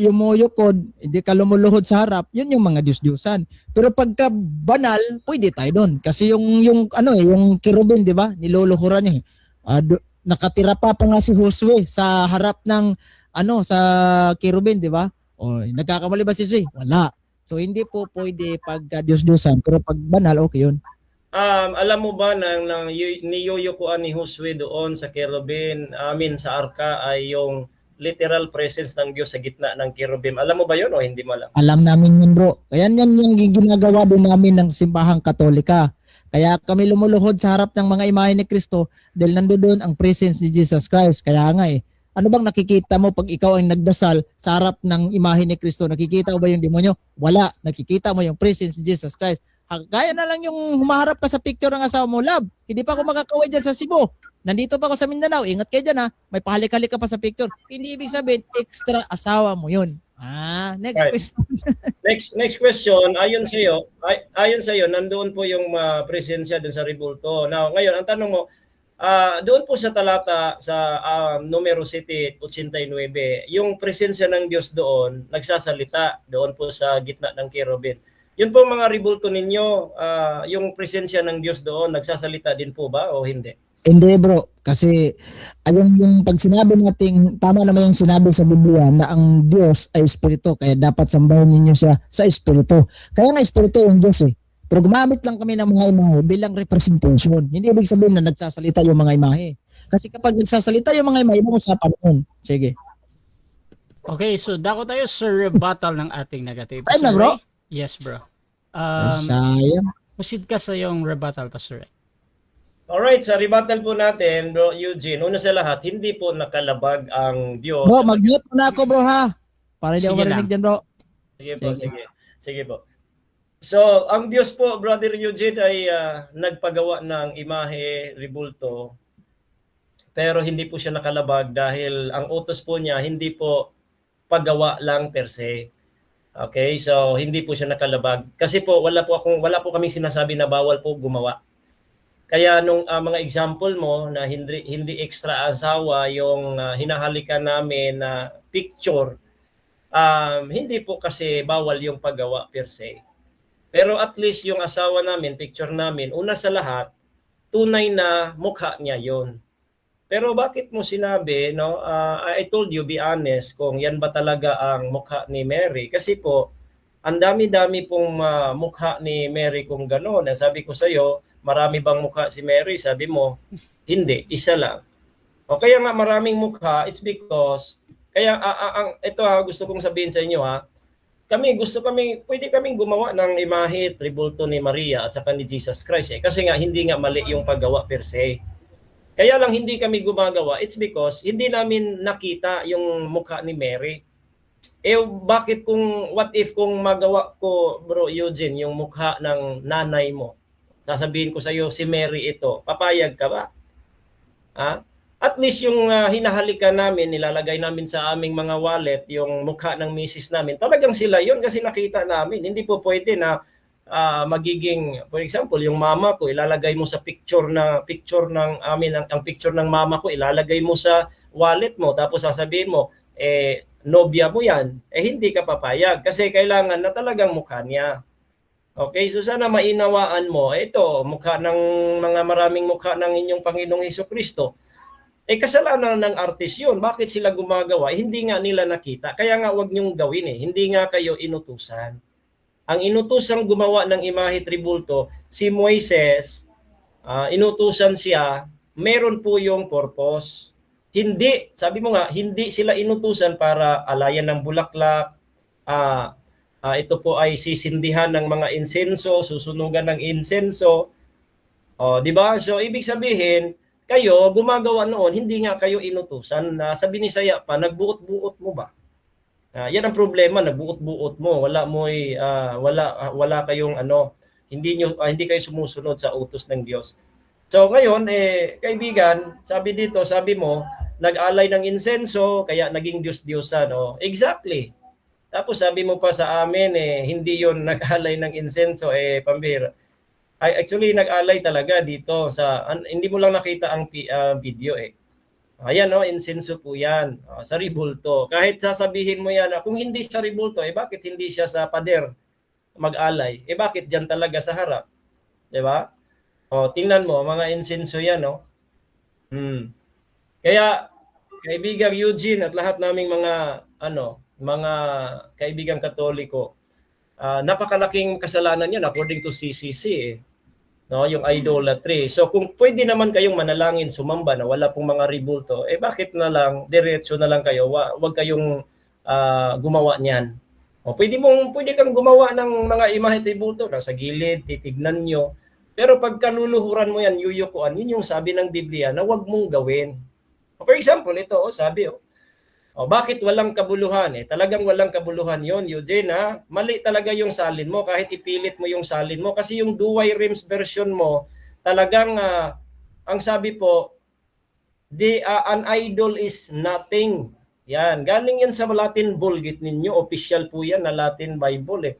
yumuyukod, hindi ka lumuluhod sa harap, yun yung mga Diyos-Diyosan. Pero pagka banal, pwede tayo doon. Kasi yung kerubin, di ba? Niluluhuran niya. Nakatira pa nga si Josue sa harap ng sa kerubin, di ba? O nagkakamali ba si Josue? Wala. So hindi po pwede pag Diyos-Diyosan, pero pag banal, okay yun. Alam mo ba na niyuyukuan ni Josue doon sa kerubin, sa arka ay yung literal presence ng Diyos sa gitna ng kerubim. Alam mo ba yun o hindi mo alam? Alam namin yun, bro. Kaya yan yung ginagawa din namin ng simbahang Katolika. Kaya kami lumuluhod sa harap ng mga imahe ni Kristo dahil nandoon ang presence ni Jesus Christ. Kaya nga ano bang nakikita mo pag ikaw ay nagdasal sa harap ng imahe ni Kristo? Nakikita mo ba yung demonyo? Wala. Nakikita mo yung presence ni Jesus Christ. Gaya na lang yung humaharap ka sa picture ng asawa mo, love. Hindi pa ako makakauwi dyan sa Cebu. Nandito pa ako sa Mindanao. Ingat kayo dyan ha. May pahalik-halik ka pa sa picture. Hindi ibig sabihin, extra asawa mo yun. Next Right. question. Next question, ayon sa iyo, nandoon po yung presensya doon sa rebulto. Now, ngayon ang tanong mo, doon po sa talata sa numero 7:89, yung presensya ng Diyos doon nagsasalita doon po sa gitna ng kerubin. Yun po mga rebulto ninyo, yung presensya ng Diyos doon nagsasalita din po ba o hindi? Hindi bro, kasi yung pag sinabi natin, tama naman yung sinabi sa Biblia na ang Diyos ay Espiritu, kaya dapat sambahin ninyo siya sa Espiritu. Kaya nga Espiritu yung Diyos Pero gumamit lang kami ng mga imahe bilang representation. Hindi ibig sabihin na nagsasalita yung mga imahe. Kasi kapag nagsasalita yung mga imahe, ibang usapan nun. Sige. Okay, so dako tayo sa rebuttal ng ating negative. Ay na bro? Yes bro. Sayang. Proceed ka sa yung rebuttal, Pastor Ray. Alright, sa rebuttal po natin, Bro Eugene, una sa lahat, hindi po nakalabag ang Diyos. Bro, mag-mute mo na ako bro ha. Para hindi ako Sige marinig lang. dyan bro. Sige po, sige po. So, ang Diyos po, Brother Eugene, ay nagpagawa ng imahe, rebulto, pero hindi po siya nakalabag dahil ang utos po niya, hindi po paggawa lang per se. Okay, so hindi po siya nakalabag. Kasi po, wala po kaming sinasabi na bawal po gumawa. Kaya nung mga example mo na hindi extra asawa yung hinahalikan namin na picture, hindi po kasi bawal yung paggawa per se. Pero at least yung asawa namin, picture namin, una sa lahat, tunay na mukha niya yon. Pero bakit mo sinabi, no? I told you, be honest, kung yan ba talaga ang mukha ni Mary? Kasi po, ang dami-dami pong mukha ni Mary kung gano'n. Sabi ko sa iyo, marami bang mukha si Mary? Sabi mo, hindi, isa lang. O kaya nga maraming mukha, it's because, kaya ito gusto kong sabihin sa inyo pwede kaming gumawa ng imahe, tribulto ni Maria at saka ni Jesus Christ. Kasi nga, hindi nga mali yung paggawa per se. Kaya lang hindi kami gumagawa, it's because hindi namin nakita yung mukha ni Mary. Bakit what if kung magawa ko, Bro Eugene, yung mukha ng nanay mo? Sasabihin ko sa iyo, si Mary ito, papayag ka ba? At least yung hinahalikan namin, nilalagay namin sa aming mga wallet, yung mukha ng misis namin, talagang sila yun kasi nakita namin. Hindi po pwede na magiging, for example, yung mama ko ilalagay mo sa picture ng ang picture ng mama ko ilalagay mo sa wallet mo, tapos sasabihin mo nobya mo yan, hindi ka papayag kasi kailangan na talagang mukha niya. Okay, so sana mainawaan mo, ito, mukha ng maraming mukha ng inyong Panginoong Hesukristo. Kasalanan ng artist yun. Bakit sila gumagawa? Hindi nga nila nakita. Kaya nga wag niyong gawin Hindi nga kayo inutusan. Ang inutusang gumawa ng imahe tribulto, si Moises, inutusan siya, meron po yung purpose. Hindi, sabi mo nga, hindi sila inutusan para alayan ng bulaklak, ito po ay sisindihan ng mga insenso, susunugan ng insenso. Di ba? So, ibig sabihin, kayo, gumagawa noon, hindi nga kayo inutusan. Sabi ni Saya pa, nagbuot-buot mo ba? Yan ang problema, nagbuot-buot mo. Wala kayong hindi kayo sumusunod sa utos ng Diyos. So ngayon, kaibigan, sabi mo, nag-alay ng insenso, kaya naging Diyos-Diyosan. Exactly. Tapos sabi mo pa sa amin, hindi yon nag-alay ng insenso, pambira. Actually, nag-alay talaga dito. Hindi mo lang nakita ang video Ayan, insenso po yan. Sa ribulto. Kahit sasabihin mo yan, kung hindi sa ribulto, bakit hindi siya sa pader mag-alay? Bakit dyan talaga sa harap? Diba? Tingnan mo, mga insenso yan, Kaya, kaibigang Eugene at lahat naming mga kaibigang Katoliko, napakalaking kasalanan yan according to CCC, yung idolatry. So kung pwede naman kayong manalangin, sumamba na wala pong mga ribulto, bakit na lang diretso na lang kayo, wag kayong gumawa niyan. Pwede kang gumawa ng mga imahe tribulto na sa gilid, titignan nyo. Pero pag kaluluhuran mo yan, yuyukuan, yun yung sabi ng Biblia na wag mong gawin. For example, ito, sabi, bakit walang kabuluhan? Talagang walang kabuluhan yon, Eugene, Mali talaga yung salin mo, kahit ipilit mo yung salin mo. Kasi yung Duway Rims version mo, talagang, ang sabi po, an idol is nothing. Yan, galing yan sa Latin Vulgate ninyo, official po yan na Latin Bible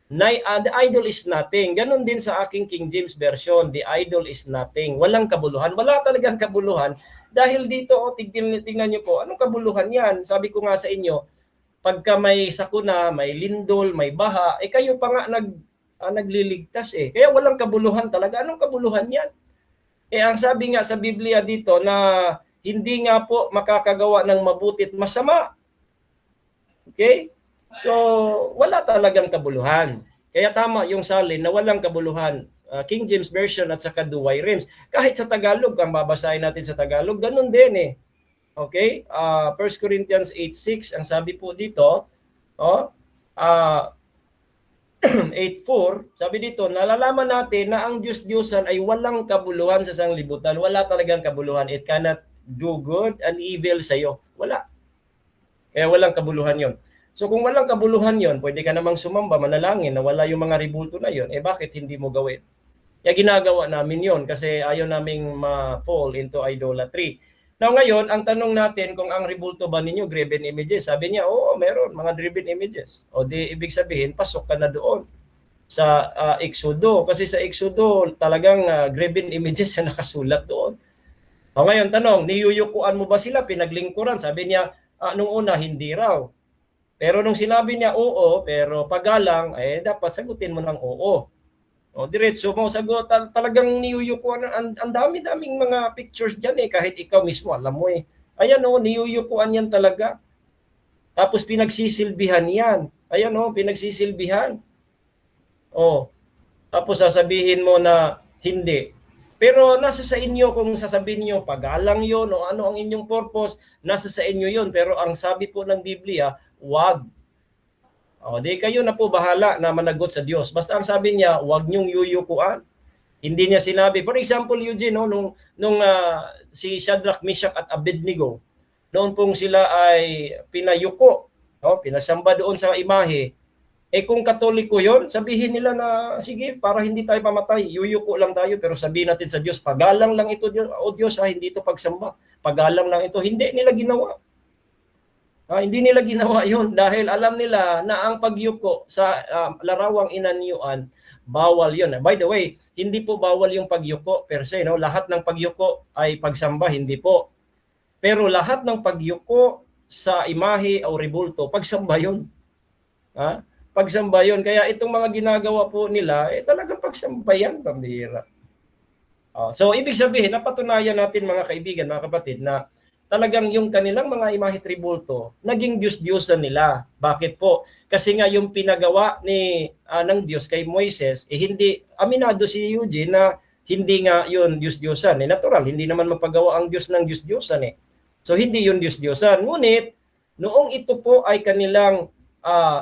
The idol is nothing. Ganon din sa aking King James Version, the idol is nothing. Walang kabuluhan. Wala talagang kabuluhan. Dahil dito, tingnan nyo po, anong kabuluhan yan? Sabi ko nga sa inyo, pagka may sakuna, may lindol, may baha, kayo pa nga nagliligtas Kaya walang kabuluhan talaga. Anong kabuluhan yan? Ang sabi nga sa Biblia dito na hindi nga po makakagawa ng mabuti at masama. Okay? So, wala talagang kabuluhan. Kaya tama yung salin na walang kabuluhan. King James Version at saka Duway Rims. Kahit sa Tagalog, ang babasahin natin sa Tagalog, ganun din Okay? 1 Corinthians 8:6, ang sabi po dito, 8:4, sabi dito, nalalaman natin na ang Diyos-Diyosan ay walang kabuluhan sa sanglibutan. Wala talagang kabuluhan. It cannot do good and evil sa'yo. Wala. Kaya walang kabuluhan yon. So kung walang kabuluhan yon, pwede ka namang sumamba, manalangin na wala yung mga ribulto na yon. Bakit hindi mo gawin? Kaya ginagawa namin yon kasi ayaw naming ma-fall into idolatry. Now ngayon, ang tanong natin kung ang ribulto ba ninyo graven images? Sabi niya, oo, meron mga graven images. Di ibig sabihin, pasok ka na doon sa Exodo. Kasi sa Exodo, talagang graven images na nakasulat doon. Ngayon, tanong, niyuyukuan mo ba sila? Pinaglingkuran? Sabi niya, nung una, hindi raw. Pero nung sinabi niya oo, pero pagalang, dapat sagutin mo ng oo. Diretso mo sagot, talagang niyuyukuan. Ang dami-daming mga pictures dyan kahit ikaw mismo, alam mo Ayan niyuyukuan yan talaga. Tapos pinagsisilbihan yan. Ayan pinagsisilbihan. Tapos sasabihin mo na hindi. Pero nasa sa inyo kung sasabihin niyo pagalang yon o ano ang inyong purpose, nasa sa inyo yon. Pero ang sabi po ng Biblia, wag. Di kayo na po bahala na managot sa Diyos. Basta ang sabi niya, wag niyong yuyukuan. Hindi niya sinabi. For example, Eugene, nung si Shadrach, Meshach at Abednego, noon pong sila ay pinayuko, pinasamba doon sa imahe. Kung Katoliko yon, sabihin nila na, sige, para hindi tayo pamatay, yuyuko lang tayo, pero sabihin natin sa Diyos, pagalang lang ito, o Diyos, hindi ito pagsamba. Pagalang lang ito. Hindi nila ginawa. Hindi nila ginawa yon dahil alam nila na ang pagyuko sa larawang inanyuan, bawal yun. By the way, hindi po bawal yung pagyuko per se, no? Lahat ng pagyuko ay pagsamba, hindi po. Pero lahat ng pagyuko sa imahe o rebulto, pagsamba yun. Ha? Pagsamba yun. Kaya itong mga ginagawa po nila, talagang pagsamba yan, pambihira. So, ibig sabihin, napatunayan natin mga kaibigan, mga kapatid, na talagang yung kanilang mga imahe tribulto, naging Diyos-Diyosan nila. Bakit po? Kasi nga yung pinagawa ng Diyos kay Moises, hindi, aminado si Eugene na hindi nga yun Diyos-Diyosan. Natural, hindi naman mapagawa ang Diyos ng Diyos-Diyosan eh. So, hindi yun Diyos-Diyosan. Ngunit, noong ito po ay kanilang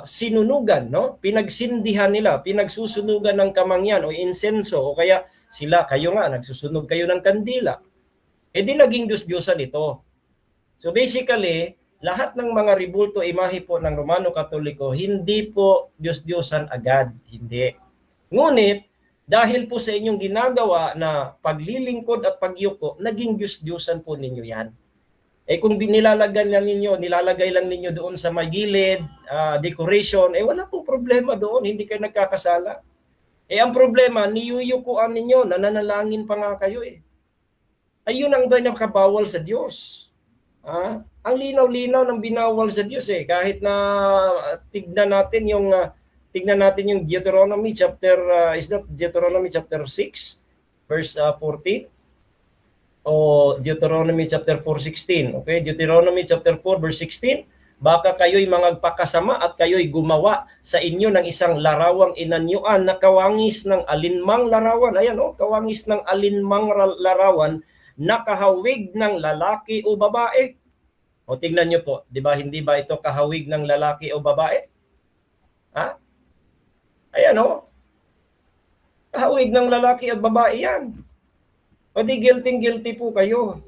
sinunugan, no? Pinagsindihan nila, pinagsusunugan ng kamangyan o insenso o kaya kayo nga, nagsusunog kayo ng kandila. Di naging Diyos-Diyosan ito. So basically, lahat ng mga rebulto imahe po ng Romano Katoliko, hindi po Diyos-Diyosan agad. Hindi. Ngunit, dahil po sa inyong ginagawa na paglilingkod at pagyuko, naging Diyos-Diyosan po ninyo yan. Kung nilalagay lang ninyo doon sa may gilid, decoration, wala pong problema doon, hindi kayo nagkakasala. Ang problema, niyuyukuan ninyo, nananalangin pa nga kayo eh. Ayun ang nakabawal sa Diyos. Ang linaw-linaw ng binawal sa Diyos eh. Kahit na tignan natin yung Deuteronomy chapter, is that Deuteronomy chapter 6, verse 14? O Deuteronomy chapter 4:16. Okay, Deuteronomy chapter 4 verse 16, baka kayo'y magpakasama at kayo'y gumawa sa inyo ng isang larawang inanyuan na kawangis ng alinmang larawan. Ayan kawangis ng alinmang larawan na kahawig ng lalaki o babae. O tingnan niyo po, 'di ba hindi ba ito kahawig ng lalaki o babae? Ayan kahawig ng lalaki at babae 'yan. O di guilty po kayo.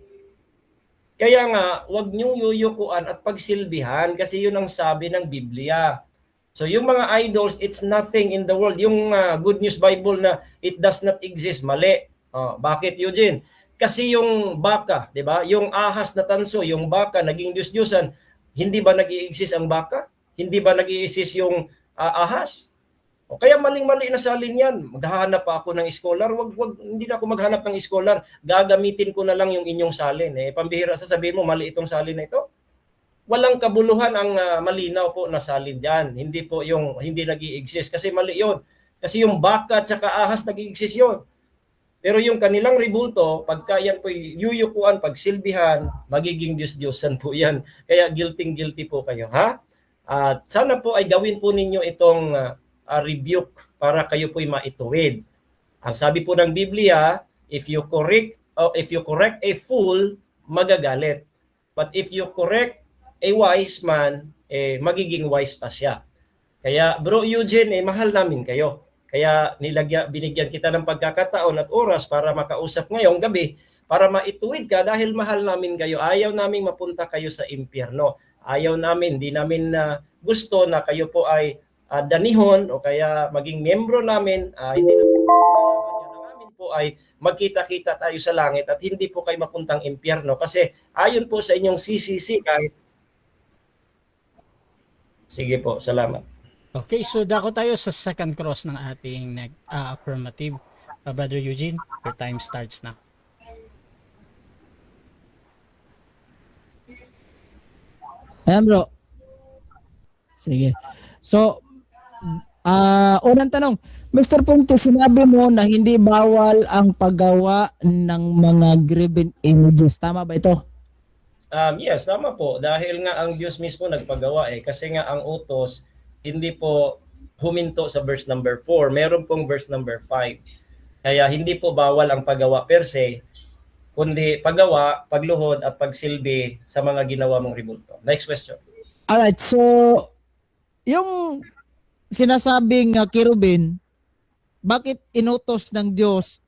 Kaya nga, huwag niyong yuyukuan at pagsilbihan kasi yun ang sabi ng Biblia. So yung mga idols, it's nothing in the world. Yung Good News Bible na it does not exist, mali. Bakit, Eugene? Kasi yung baka, di ba? Yung ahas na tanso, yung baka, naging Diyos-Diyosan. Hindi ba nag-i-exist ang baka? Hindi ba nag-i-exist yung ahas? O kaya maling-mali na salin yan. Maghahanap pa ako ng scholar. Hindi na ako maghanap ng scholar. Gagamitin ko na lang yung inyong salin. Pambihira sasabihin mo, mali itong salin na ito. Walang kabuluhan ang malinaw po na salin dyan. Hindi po yung hindi nag-i-exist. Kasi mali yun. Kasi yung baka at saka ahas nag-i-exist yun. Pero yung kanilang rebulto, pagka yan po yuyukuan, pagsilbihan, magiging Diyos-Diyosan po yan. Kaya guilty po kayo. At sana po ay gawin po ninyo itong rebuke para kayo po'y maituwid. Ang sabi po ng Biblia, if you correct a fool, magagalit. But if you correct a wise man, magiging wise pa siya. Kaya Bro Eugene, mahal namin kayo. Kaya binigyan kita ng pagkakataon at oras para makausap ngayong gabi para maituwid ka dahil mahal namin kayo. Ayaw naming mapunta kayo sa impyerno. Ayaw namin, di namin gusto na kayo po ay danihon o kaya maging membro namin, hindi namin po ay magkita-kita tayo sa langit at hindi po kayo mapuntang impyerno kasi ayon po sa inyong CCC kahit. Sige po, salamat. Okay, so dako tayo sa second cross ng ating affirmative. Brother Eugene, your time starts now. Ayan bro. Sige. So, unang tanong, Mr. Punto, sinabi mo na hindi bawal ang paggawa ng mga graven images. Tama ba ito? Yes, tama po. Dahil nga ang Diyos mismo nagpagawa kasi nga ang utos hindi po huminto sa verse number 4. Meron pong verse number 5. Kaya hindi po bawal ang paggawa per se, kundi paggawa, pagluhod at pagsilbi sa mga ginawa mong rebulto. Next question. Alright, so yung sinasabing kerubin, bakit inutos ng Diyos?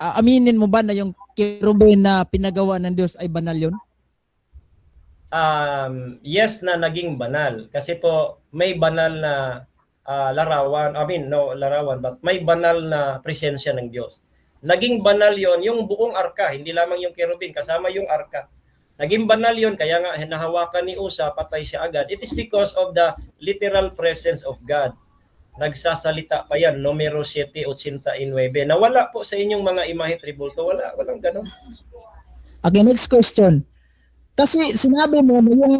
Aminin mo ba na yung kerubin na pinagawa ng Diyos ay banal yun? Yes na naging banal. Kasi po may banal na larawan. Larawan, but may banal na presensya ng Diyos. Naging banal yon yung buong arka, hindi lamang yung kerubin, kasama yung arka. Naging banal yon kaya nga hinahawakan ni Usa, patay siya agad. It is because of the literal presence of God. nagsasalita pa yan, numero 7:89. Nawala po sa inyong mga imahe tribulto, walang ganun. Okay, next question. Kasi sinabi mo na yung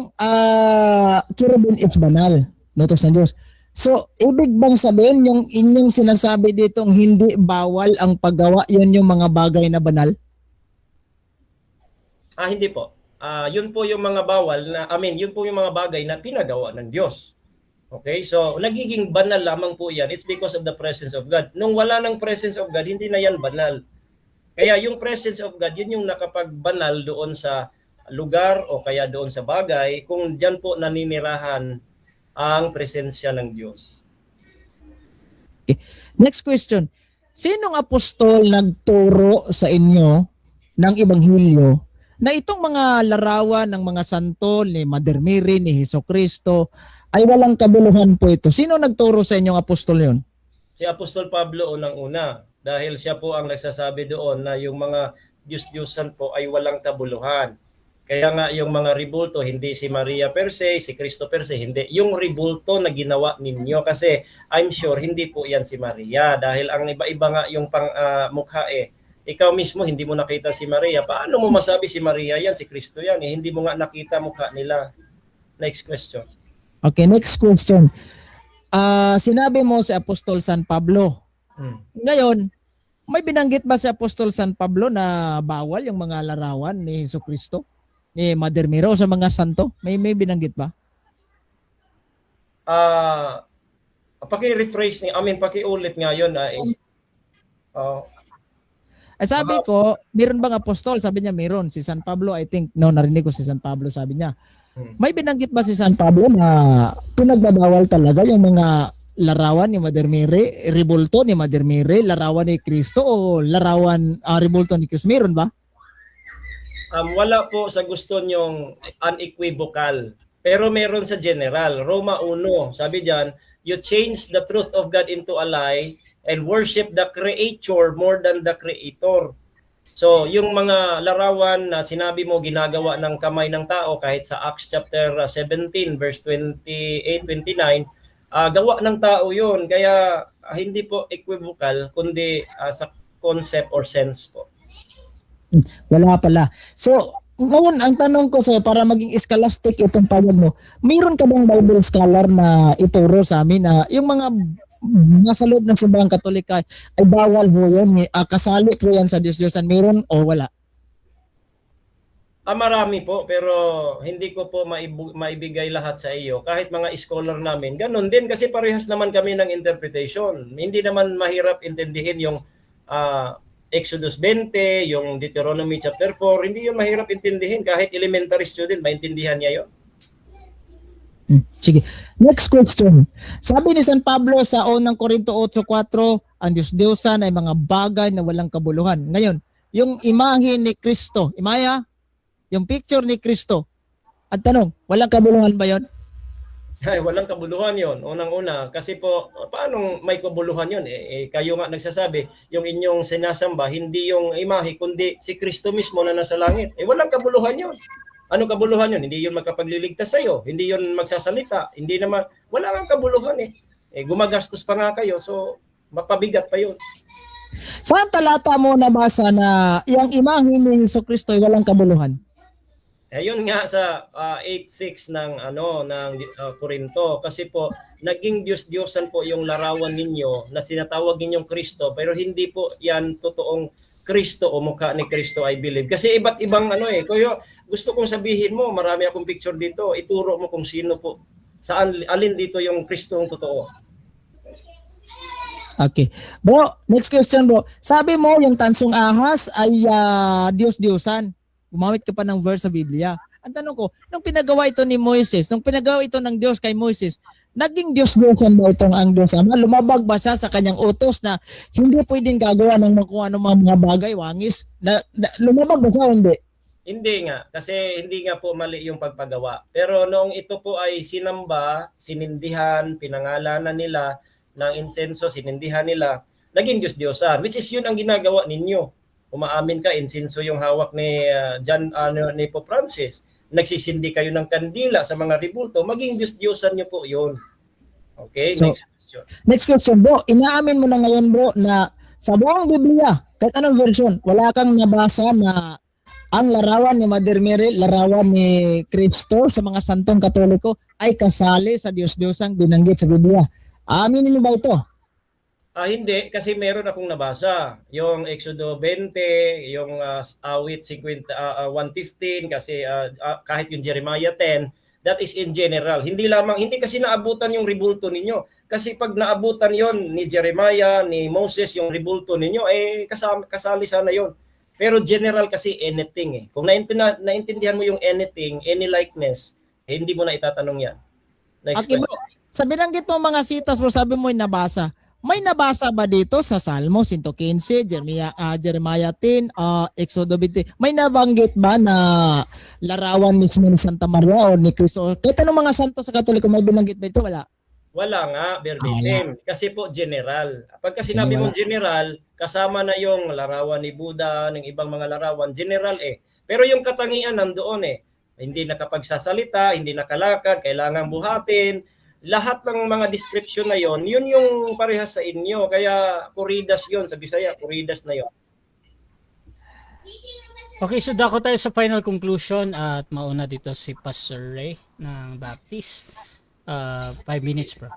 cherubim is banal, notos ng Diyos. So, ibig bang sabihin yung inyong sinasabi ditong hindi bawal ang paggawa, yun yung mga bagay na banal? Hindi po. Yun po yung mga bawal na, yun po yung mga bagay na pinagawa ng Diyos. Okay? So, nagiging banal lamang po yan. It's because of the presence of God. Nung wala ng presence of God, hindi na yan banal. Kaya yung presence of God, yun yung nakapagbanal doon sa lugar o kaya doon sa bagay kung diyan po naninirahan ang presensya ng Diyos. Okay. Next question. Sinong apostol nagturo sa inyo ng ebanghelyo na itong mga larawan ng mga santo ni Mother Mary, ni Hesukristo ay walang kabuluhan po ito? Sino nagturo sa inyong apostol yon? Si Apostol Pablo unang-una, dahil siya po ang nagsasabi doon na yung mga Diyos-Diyosan po ay walang kabuluhan. Kaya nga yung mga ribulto, hindi si Maria per se, si Cristo per se, hindi. Yung ribulto na ginawa ninyo kasi I'm sure hindi po yan si Maria dahil ang iba-iba nga yung mukha eh. Ikaw mismo hindi mo nakita si Maria. Paano mo masabi si Maria yan, si Cristo yan? Hindi mo nga nakita mukha nila. Next question. Okay, next question. Sinabi mo si Apostol San Pablo. Ngayon, may binanggit ba si Apostol San Pablo na bawal yung mga larawan ni Hesukristo, ni Mother Mary o sa mga santo? May binanggit ba? Paki-rephrase paki-ulit nga yun sabi ko, meron bang apostol? Sabi niya meron. Si San Pablo, I think, narinig ko si San Pablo, sabi niya. May binanggit ba si San Pablo na pinagbabawal talaga yung mga larawan ni Mother Mary, ribulto ni Mother Mary, larawan ni Cristo o larawan ribulto ni Cristo? Meron ba? Wala po sa gusto nyong unequivocal. Pero meron sa general. Roma 1, sabi diyan, you change the truth of God into a lie and worship the creator more than the creator. So, yung mga larawan na sinabi mo ginagawa ng kamay ng tao kahit sa Acts chapter 17 verse 28-29, gawa ng tao yun. Kaya hindi po equivocal kundi sa concept or sense po. Wala pala. So, ngayon ang tanong ko sa'yo para maging scholastic itong payag mo, mayroon ka bang Bible scholar na ituro sa amin na yung mga nasa loob ng simbahang Katolika ay bawal ho yun, kasali po yan sa Diyos-Diyosan, mayroon o wala? Marami po, pero hindi ko po maibigay lahat sa iyo. Kahit mga scholar namin, ganun din kasi parehas naman kami ng interpretation. Hindi naman mahirap intindihin yung Exodus 20, yung Deuteronomy chapter 4, hindi yun mahirap intindihin. Kahit elementary student, maintindihan niya yun. Sige. Next question. Sabi ni San Pablo sa unang Korinto 8:4, ang Diyos-Diyosan ay mga bagay na walang kabuluhan. Ngayon, yung imahe ni Kristo, yung picture ni Kristo, at tanong, walang kabuluhan ba yon? Ay, walang kabuluhan yon. Unang-una, kasi po, paano may kabuluhan yon? Kayo nga nagsasabi, yung inyong sinasamba, hindi yung imahe, kundi si Kristo mismo na nasa langit. Walang kabuluhan yon. Ano kabuluhan yun? Hindi yun magkapagliligtas sa'yo. Hindi yun magsasalita. Hindi naman, wala kang kabuluhan gumagastos pa nga kayo, so mapabigat pa yun. Saan talata mo nabasa na yung imahe ni Hesukristo ay walang kabuluhan? Ayun nga sa 8:6 ng Korinto, kasi po naging Diyos-Diyosan po yung larawan ninyo na sinatawag ninyong Kristo, pero hindi po yan totoong Kristo o mukha ni Kristo, I believe. Kasi iba't ibang Kaya gusto kong sabihin mo, marami akong picture dito, ituro mo kung sino po, alin dito yung Kristong totoo. Okay. Bro, next question bro. Sabi mo yung tansong ahas ay Diyos-Diyosan. Gumamit ka pa ng verse sa Biblia. Ang tanong ko, nung pinagawa ito ni Moises, nung pinagawa ito ng Diyos kay Moises, naging Diyos-Diyosan ba itong ang Diyos Ama? Lumabag ba siya sa kanyang utos na hindi pwedeng gagawa ng kung ano mga bagay, wangis? Lumabag ba siya o hindi? Hindi nga, kasi hindi nga po mali yung pagpagawa. Pero noong ito po ay sinamba, sinindihan, pinangalanan nila ng insenso, sinindihan nila, naging Diyos-Diyosan, which is yun ang ginagawa ninyo. Umaamin ka, insenso yung hawak ni ni Pope Francis. Nagsisindi kayo ng kandila sa mga ribulto, maging Diyos-Diyosan nyo po yun. Okay, So, next question. Next question, bro. Inaamin mo na ngayon, bro, na sa buong Biblia, kahit anong version, wala kang nabasa na ang larawan ni Mother Mary, larawan ni Kristo sa mga santong Katoliko ay kasali sa Diyos-Diyosang binanggit sa Biblia. Aminin niyo ba ito? Hindi, kasi meron akong nabasa. Yung Exodo 20, yung awit 115, kasi kahit yung Jeremiah 10, that is in general. Hindi kasi naabutan yung ribulto ninyo. Kasi pag naabutan yon ni Jeremiah, ni Moses, yung ribulto ninyo, kasali sana yon. Pero general kasi anything eh. Kung naintindihan mo yung anything, any likeness, hindi mo na itatanong yan. Next Okay, question. bro. Sa binanggit mo mga sitas, bro, sabi mo yung nabasa. May nabasa ba dito sa Salmo 115, Jeremiah 10, Exodo 20? May nabanggit ba na larawan mismo ni Santa Maria o ni Cristo? Kahit anong mga santo sa Katoliko, may binanggit ba ito? Wala. Wala nga, verbatim. Kasi po general. Pagka Kasi sinabi wala. mong general, kasama na yung larawan ni Buddha, ng ibang mga larawan, general eh. Pero yung katangian nandoon eh. Hindi nakapagsasalita, hindi nakalakad, kailangan buhatin. Lahat ng mga description na yon, yun yung parehas sa inyo. Kaya kuridas yon, sa Bisaya, kuridas na yon. Okay, so dako tayo sa final conclusion at mauna dito si Pastor Ray ng Baptist. 5 minutes, bro.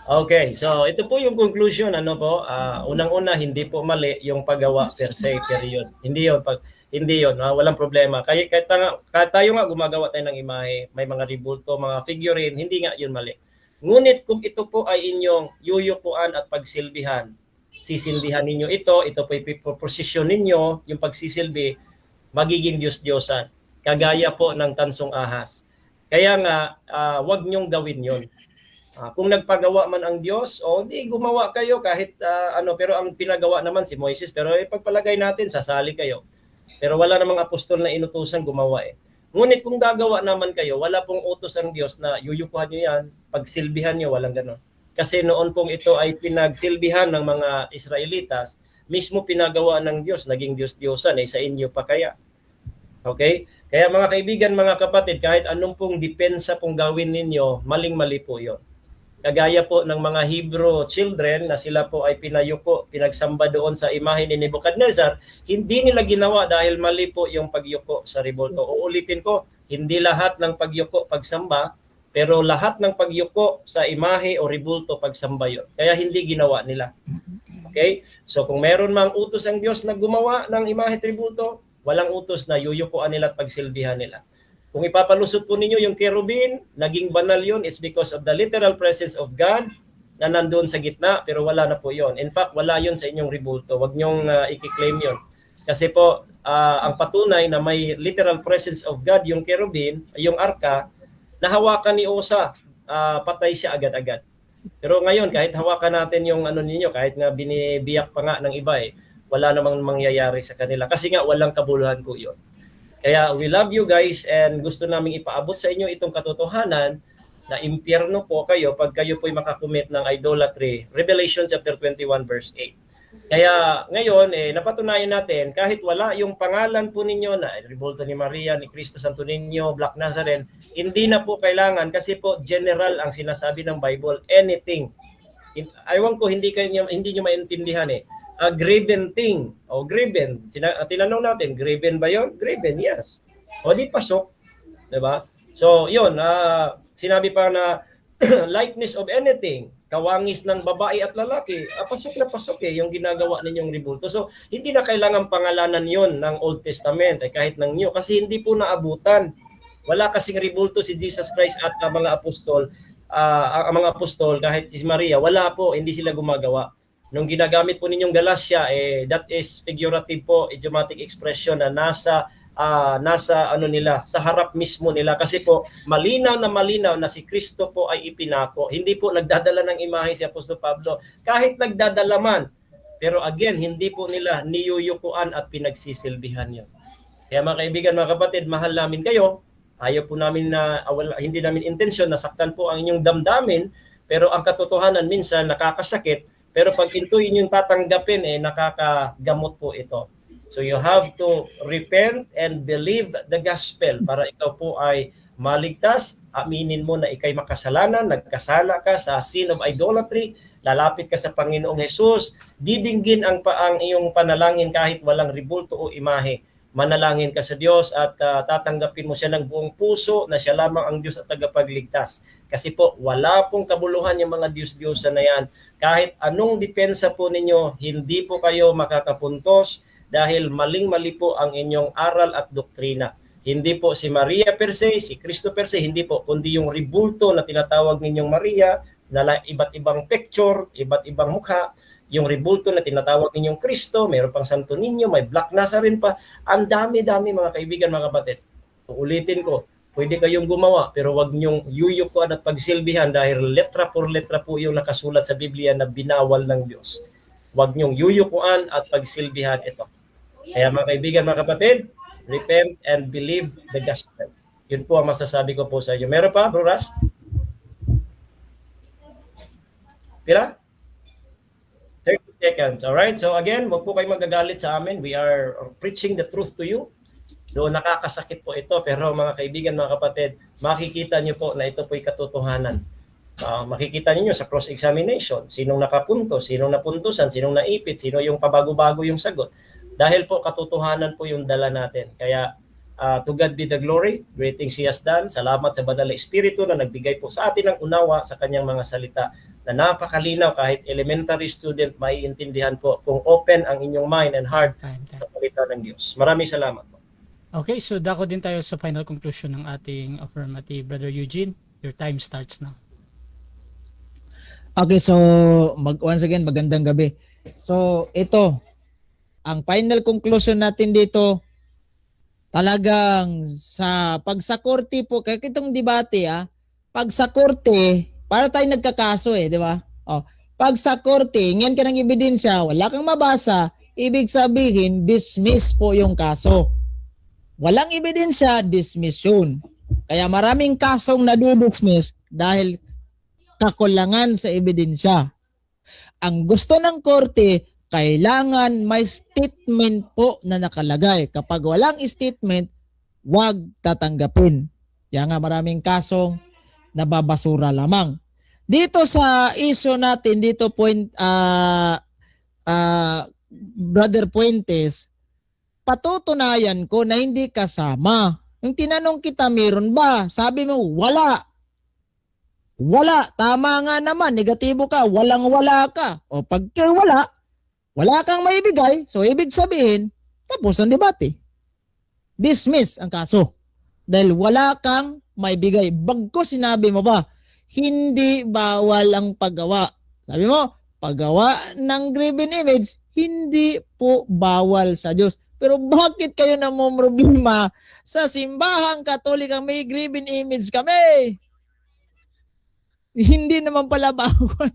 Okay, so ito po yung conclusion, ano po, unang-una hindi po mali yung paggawa per se, period. Hindi yon, walang problema. Kahit tayo nga gumagawa tayo ng imahe, may mga ribulto, mga figurine, hindi nga yun mali. Ngunit kung ito po ay inyong yuyukuan at pagsilbihan, sisilbihan ninyo ito po ipoposisyon ninyo, yung pagsisilbi, magiging Diyos-Diyosan. Kagaya po ng tansong ahas. Kaya nga, wag nyong gawin yon. Kung nagpagawa man ang Diyos, di gumawa kayo kahit pero ang pinagawa naman si Moises, pero ipagpalagay natin, sasali kayo. Pero wala namang apostol na inutusan gumawa eh. Ngunit kung gagawa naman kayo, wala pong utos ang Diyos na yuyukuhan nyo yan, pagsilbihan nyo, walang ganon. Kasi noon pong ito ay pinagsilbihan ng mga Israelitas, mismo pinagawa ng Diyos, naging Diyos-Diyosan, sa inyo pa kaya. Okay? Kaya mga kaibigan, mga kapatid, kahit anong pong depensa pong gawin ninyo, maling-mali po yon. Kagaya po ng mga Hebrew children na sila po ay pinayuko, pinagsamba doon sa imahe ni Nebuchadnezzar, hindi nila ginawa dahil mali po yung pagyuko sa ribulto. Uulitin ko, hindi lahat ng pagyuko pagsamba, pero lahat ng pagyuko sa imahe o ribulto pagsamba yon. Kaya hindi ginawa nila. Okay? So kung meron mang utos ang Diyos na gumawa ng imahe at ribulto, walang utos na yuyukuan nila at pagsilbihan nila. Kung ipapalusot po ninyo yung kerubin, naging banal yun, it's because of the literal presence of God na nandoon sa gitna, pero wala na po yon. In fact, wala yon sa inyong ribulto. Huwag nyong i-claim yon. Kasi po, ang patunay na may literal presence of God, yung kerubin, yung arka, nahawakan ni Osa, patay siya agad-agad. Pero ngayon, kahit hawakan natin yung ano ninyo, kahit nga binibiyak pa nga ng iba wala namang mangyayari sa kanila. Kasi nga, walang kabuluhan po yon. Kaya we love you guys and gusto naming ipaabot sa inyo itong katotohanan na impyerno po kayo pag kayo po'y makakumit ng idolatry. Revelation chapter 21 verse 8. Kaya ngayon, napatunayan natin kahit wala yung pangalan po ninyo na ribulto ni Maria, ni Cristo Santo Niño, Black Nazarene, hindi na po kailangan kasi po general ang sinasabi ng Bible, anything. Aywan ko, hindi nyo maintindihan a graven thing. Graven. Tinanong natin, graven ba yon? Graven, yes. Di pasok. Diba? So, yun. Sinabi pa na likeness of anything. Kawangis ng babae at lalaki. Pasok na pasok yung ginagawa ninyong ribulto. So, hindi na kailangan pangalanan yon ng Old Testament kahit ng New. Kasi hindi po naabutan. Wala kasing ribulto si Jesus Christ at ang mga apostol. Ang mga apostol, kahit si Maria, wala po. Hindi sila gumagawa. Nung ginagamit po ninyong galasya, that is figurative po, idiomatic expression na nasa nila, sa harap mismo nila. Kasi po, malinaw na si Kristo po ay ipinako. Hindi po nagdadala ng imahe si Apostol Pablo. Kahit nagdadala man, pero again, hindi po nila niyuyukuan at pinagsisilbihan yun. Kaya mga kaibigan, mga kapatid, mahal namin kayo. Ayaw po namin hindi namin intensyon na saktan po ang inyong damdamin, pero ang katotohanan minsan nakakasakit. Pero pag ito inyong tatanggapin, nakakagamot po ito. So you have to repent and believe the gospel para ikaw po ay maligtas, aminin mo na ikay makasalanan, nagkasala ka sa sin of idolatry, lalapit ka sa Panginoong Hesus, didinggin ang iyong panalangin kahit walang ribulto o imahe. Manalangin ka sa Diyos at tatanggapin mo siya ng buong puso na siya lamang ang Diyos at tagapagligtas. Kasi po, wala pong kabuluhan yung mga Diyos-Diyosan na yan. Kahit anong depensa po ninyo, hindi po kayo makakapuntos dahil maling-mali po ang inyong aral at doktrina. Hindi po si Maria per se, si Kristo per se, hindi po, kundi yung ribulto na tinatawag ninyong Maria, na iba't ibang picture, iba't ibang mukha, yung ribulto na tinatawag ninyong Kristo, mayroon pang Santo Niño, may Black Nazarene pa, ang dami-dami mga kaibigan, mga kapatid. Uulitin ko, pwede kayong gumawa, pero wag niyong yuyukuan at pagsilbihan dahil letra por letra po yung nakasulat sa Biblia na binawal ng Diyos. Wag niyong yuyukuan at pagsilbihan ito. Kaya mga kaibigan, mga kapatid, repent and believe the gospel. Yun po ang masasabi ko po sa inyo. Meron pa, Bro Rush? Pila? 30 seconds. Alright? So again, wag po kayong magagalit sa amin. We are preaching the truth to you. So nakakasakit po ito. Pero mga kaibigan, mga kapatid, makikita nyo po na ito po'y katotohanan. Makikita niyo sa cross-examination. Sinong nakapunto, sinong napuntusan, sinong naipit, sino yung pabago-bago yung sagot. Dahil po katotohanan po yung dala natin. Kaya to God be the glory. Great things He has done. Salamat sa Banal na Espiritu na nagbigay po sa atin ng unawa sa kanyang mga salita na napakalinaw kahit elementary student maiintindihan po kung open ang inyong mind and heart sa salita ng Diyos. Maraming salamat po. Okay, so dako din tayo sa final conclusion ng ating affirmative. Brother Eugene, your time starts now. Okay, so once again, magandang gabi. So ito, ang final conclusion natin dito, talagang pag sa korte po, kaya itong debate pag sa korte, para tayo nagkakaso di ba? Pag sa korte, ngayon ka ng ebidensya, wala kang mabasa, ibig sabihin, dismiss po yung kaso. Walang ebidensya, dismiss yun. Kaya maraming kasong nadidismiss dahil kakulangan sa ebidensya. Ang gusto ng korte, kailangan may statement po na nakalagay. Kapag walang statement, wag tatanggapin. Kaya nga maraming kasong nababasura lamang. Dito sa issue natin, dito Brother Puentes, patutunayan ko na hindi kasama. Yung tinanong kita, meron ba? Sabi mo, wala. Wala. Tama nga naman, negatibo ka, walang-wala ka. O pagka wala kang maibigay, so ibig sabihin, tapos ang debate. Dismiss ang kaso. Dahil wala kang maibigay. Bagko sinabi mo ba, hindi bawal ang paggawa. Sabi mo, paggawa ng graven image, hindi po bawal sa Diyos. Pero bakit kayo namumroblema sa simbahang Katolikang may graven image kami? Hindi naman pala bawal.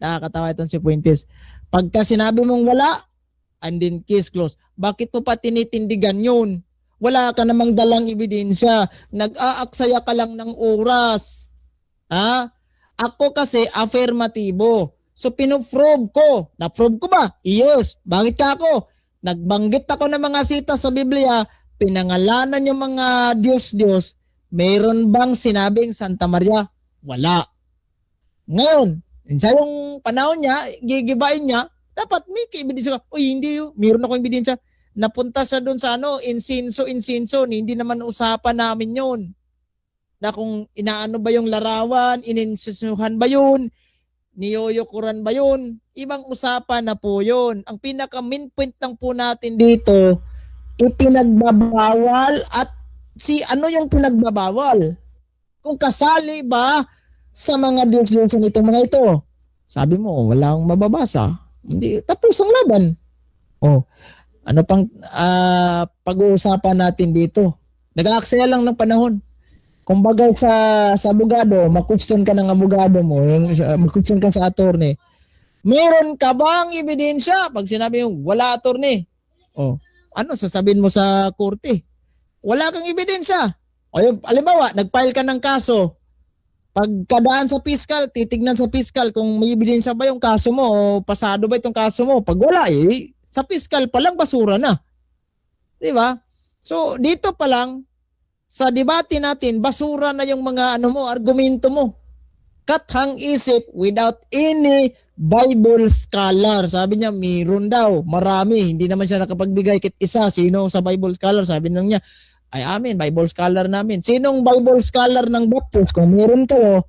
Nakakatawa itong si Puentes. Pagka sinabi mong wala, and then case closed. Bakit mo pa tinitindigan yun? Wala ka namang dalang ebidensya. Nag-aaksaya ka lang ng oras. Ako kasi affirmatibo. So pinoprove ko. Na-prove ko ba? Yes. Bakit ka ako? Nagbanggit ako ng mga sita sa Biblia. Pinangalanan yung mga Diyos-Diyos. Mayroon bang sinabing Santa Maria? Wala. Ngayon, sa yung panahon niya, gigibain niya, dapat may ebidensya ka. Uy, hindi yun. Meron akong ebidensya. Napunta siya doon sa insinso. Hindi naman usapan namin yun. Na kung inaano ba yung larawan, ininsisuhan ba yun, niyoyokuran ba yun, ibang usapan na po yun. Ang pinaka-main point lang po natin dito, ipinagbabawal at ano yung pinagbabawal? Kung kasali ba sa mga Diyos-Diyosan itong mga ito. Sabi mo, walang mababasa. Hindi, tapos ang laban. Ano pang pag-uusapan natin dito? Nag-aaksaya lang ng panahon. Kung bagay sa abogado, mag-question ka ng abogado mo, mag-question ka sa attorney, meron ka bang ebidensya? Pag sinabi mo, wala attorney. Ano sasabihin mo sa korte? Wala kang ebidensya. Halimbawa, nag-file ka ng kaso. Pagkadaan sa piskal, titignan sa piskal kung may ebidensya ba yung kaso mo o pasado ba itong kaso mo. Pag wala sa piskal pa lang basura na. Di ba? So dito pa lang, sa debate natin, basura na yung mga argumento mo. Kathang isip without any Bible scholar. Sabi niya, mayroon daw, marami. Hindi naman siya nakapagbigay kit isa. Sino sa Bible scholar? Sabi nang niya, ay amin, Bible scholar namin. Sinong Bible scholar ng Baptist? Kung meron kayo,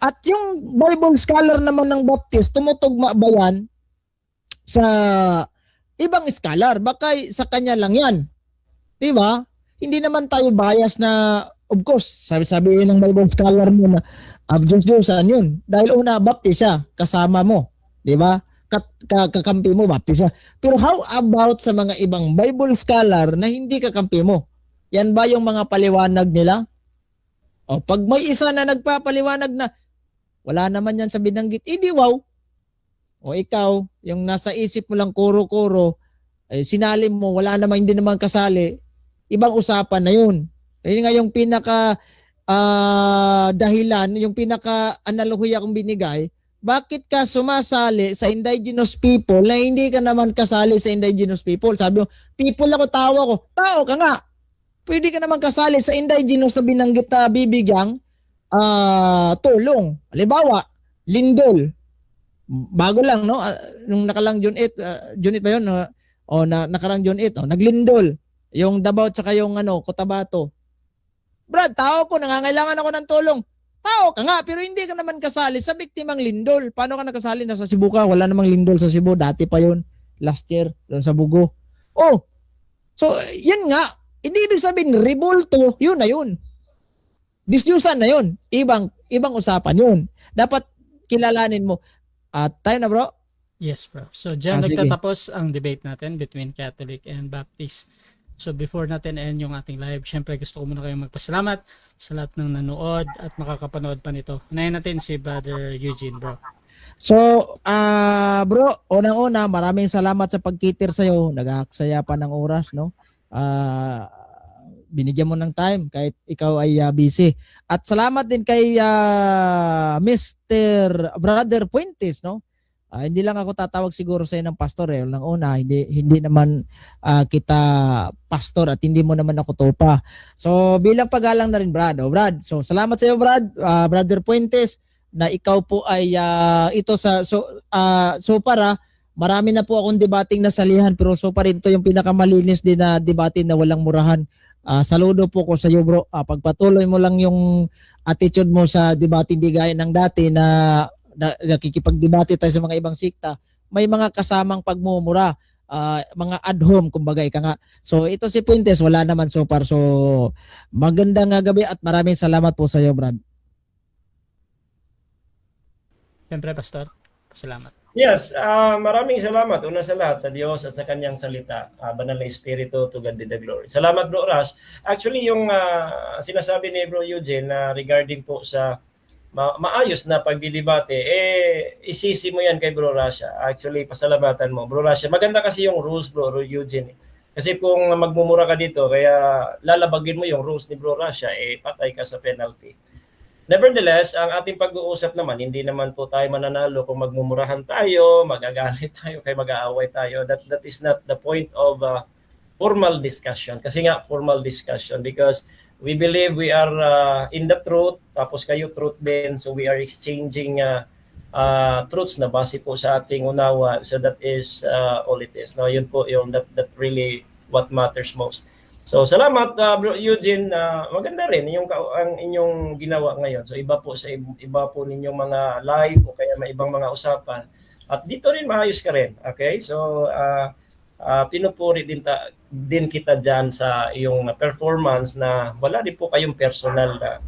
at yung Bible scholar naman ng Baptist, tumutugma ba yan sa ibang scholar? Baka sa kanya lang yan. Diba? Hindi naman tayo bias na, of course, sabi-sabihin ng Bible scholar mo na, Diyos-Diyosan yun. Dahil una, Baptist siya, kasama mo. Diba? Kakampi mo, Baptist siya. Pero how about sa mga ibang Bible scholar na hindi kakampi mo? Yan ba yung mga paliwanag nila? O, pag may isa na nagpapaliwanag na, wala naman yan sa binanggit, di wow. O ikaw, yung nasa isip mo lang kuro-kuro, sinali mo, wala naman, hindi naman kasali, ibang usapan na yun. Kaya nga yung pinaka dahilan, yung pinaka-analohiya kong binigay, bakit ka sumasali sa indigenous people na hindi ka naman kasali sa indigenous people? Sabi mo, people ako, tao ka nga. Pwede ka naman kasali sa indigenous na binanggit na bibigyang tulong. Halimbawa, lindol. Bago lang, no? Nung nakalang June 8 ba yun? Nakarang June 8, naglindol. Yung Davao tsaka yung Cotabato. Brad, tao ko, nangangailangan ako ng tulong. Tao ka nga, pero hindi ka naman kasali sa biktimang lindol. Paano ka nakasali? Nasa Cebu ka, wala namang lindol sa Cebu. Dati pa yun, last year, doon sa Bugo. Oh, so yun nga, hindi ibig sabihin, rebulto, yun na yun. Disyusan na yun. Ibang usapan yun. Dapat kilalanin mo. Tayo na bro? Yes, bro. So, dyan Sige. nagtatapos ang debate natin between Catholic and Baptist. So, before natin end yung ating live, syempre gusto ko muna kayong magpasalamat sa lahat ng nanood at makakapanood pa nito. Unahin natin si Brother Eugene, bro. So, bro, unang-una, maraming salamat sa pagkitir sa'yo. Nag-aaksaya pa ng oras, no? Binigyan mo ng time kahit ikaw ay busy. At salamat din kay Mr. Brother Puentes, no? Hindi lang ako tatawag siguro sa ng pastor Unang una, hindi naman kita pastor at hindi mo naman ako topa. So bilang paggalang na rin Brad. Brad, so salamat sa iyo Brad, Brother Puentes na ikaw po ay ito so para marami na po akong debating nasalihan pero so pa rin ito yung pinakamalinis din na debate na walang murahan. Saludo po ko sa iyo bro. Pagpatuloy mo lang yung attitude mo sa debate hindi gaya ng dati na nakikipagdebate tayo sa mga ibang sikta, may mga kasamang pagmumura, mga ad hom, kumbaga ika nga. So ito si Puentes, wala naman so far. So magandang gabi at maraming salamat po sa iyo, Brad. Siyempre, Pastor, salamat. Yes, maraming salamat una sa lahat sa Diyos at sa kanyang salita. Banal na Espiritu, to God be the glory. Salamat Bro Rush. Actually yung sinasabi ni Bro Eugene na regarding po sa maayos na pagdidebate, isisi mo yan kay Bro Russia. Actually, pasalamatan mo. Bro Russia, maganda kasi yung rules, Bro Eugene. Kasi kung magmumura ka dito, kaya lalabagin mo yung rules ni Bro Russia, patay ka sa penalty. Nevertheless, ang ating pag-uusap naman, hindi naman po tayo mananalo kung magmumurahan tayo, magagalit tayo, kaya mag-aaway tayo. That is not the point of formal discussion. Kasi nga, formal discussion because we believe we are in the truth, tapos kayo truth din, so we are exchanging truths na base po sa ating unawa. So that is all it is. No, yun po yung that really what matters most. So salamat Bro Eugene, maganda rin yung ang inyong ginawa ngayon. So iba po sa iba po ninyong mga live o kaya may ibang mga usapan. At dito rin maayos ka rin. Okay? So pinupuri din kita dyan sa iyong performance na wala din po kayong personal na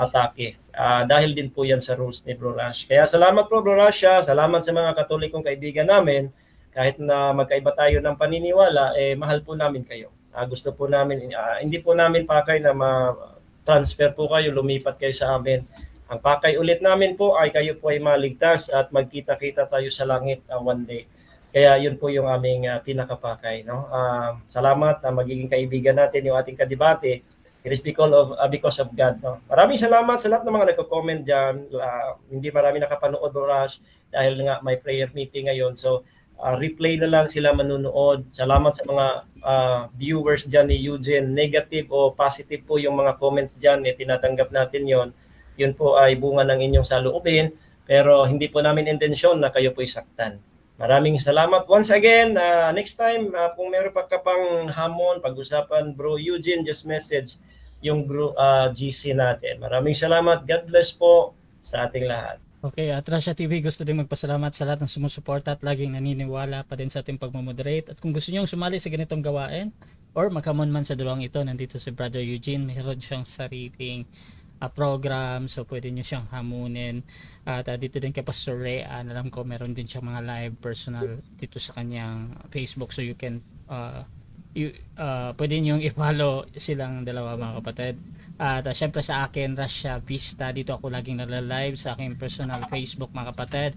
atake. Dahil din po yan sa rules ni Bro Rush. Kaya salamat po Bro Rush. Salamat sa mga Katolikong kaibigan namin. Kahit na magkaiba tayo ng paniniwala, mahal po namin kayo. Gusto po namin, hindi po namin pakay na ma-transfer po kayo, lumipat kayo sa amin. Ang pakay ulit namin po ay kayo po ay maligtas at magkita-kita tayo sa langit one day. Kaya yun po yung aming pinakapakay. No? Salamat na magiging kaibigan natin yung ating kadebate. It is because of God. No? Maraming salamat sa lahat ng mga nagko-comment dyan. Hindi marami nakapanood, Rush, dahil nga may prayer meeting ngayon. So replay na lang sila manunood. Salamat sa mga viewers dyan ni Eugene. Negative o positive po yung mga comments dyan, tinatanggap natin yon. Yun po ay bunga ng inyong saloobin, pero hindi po namin intensyon na kayo po'y saktan. Maraming salamat once again. Next time, kung meron pa ka pang hamon, pag-usapan, Bro Eugene, just message yung GC natin. Maraming salamat. God bless po sa ating lahat. Okay, at Russia TV gusto din magpasalamat sa lahat ng sumusuporta at laging naniniwala pa din sa ating pagmamoderate. At kung gusto niyo sumali sa ganitong gawain or magkamon man sa dalawang ito, nandito si Brother Eugene, mayroon siyang sariling program, so pwede niyo siyang hamunin. At dito din kay Pastor Ray, alam ko meron din siyang mga live personal dito sa kanyang Facebook, so you can pwede niyong i-follow silang dalawa mga kapatid. At syempre sa akin, Russia Vista, dito ako laging nalalive sa aking personal Facebook mga kapatid.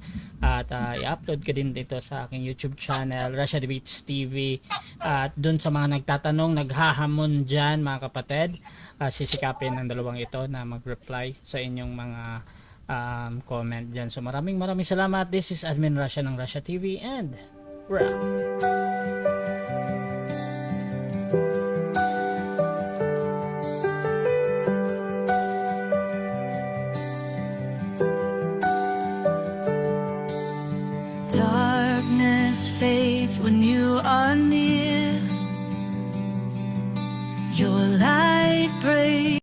At i-upload ka din dito sa aking YouTube channel, Russia Debates TV. At dun sa mga nagtatanong, naghahamon dyan mga kapatid, sisikapin ng dalawang ito na mag-reply sa inyong mga comment dyan. So maraming salamat. This is Admin Russia ng Russia TV and we're out. Darkness fades when you are near. Your light breaks.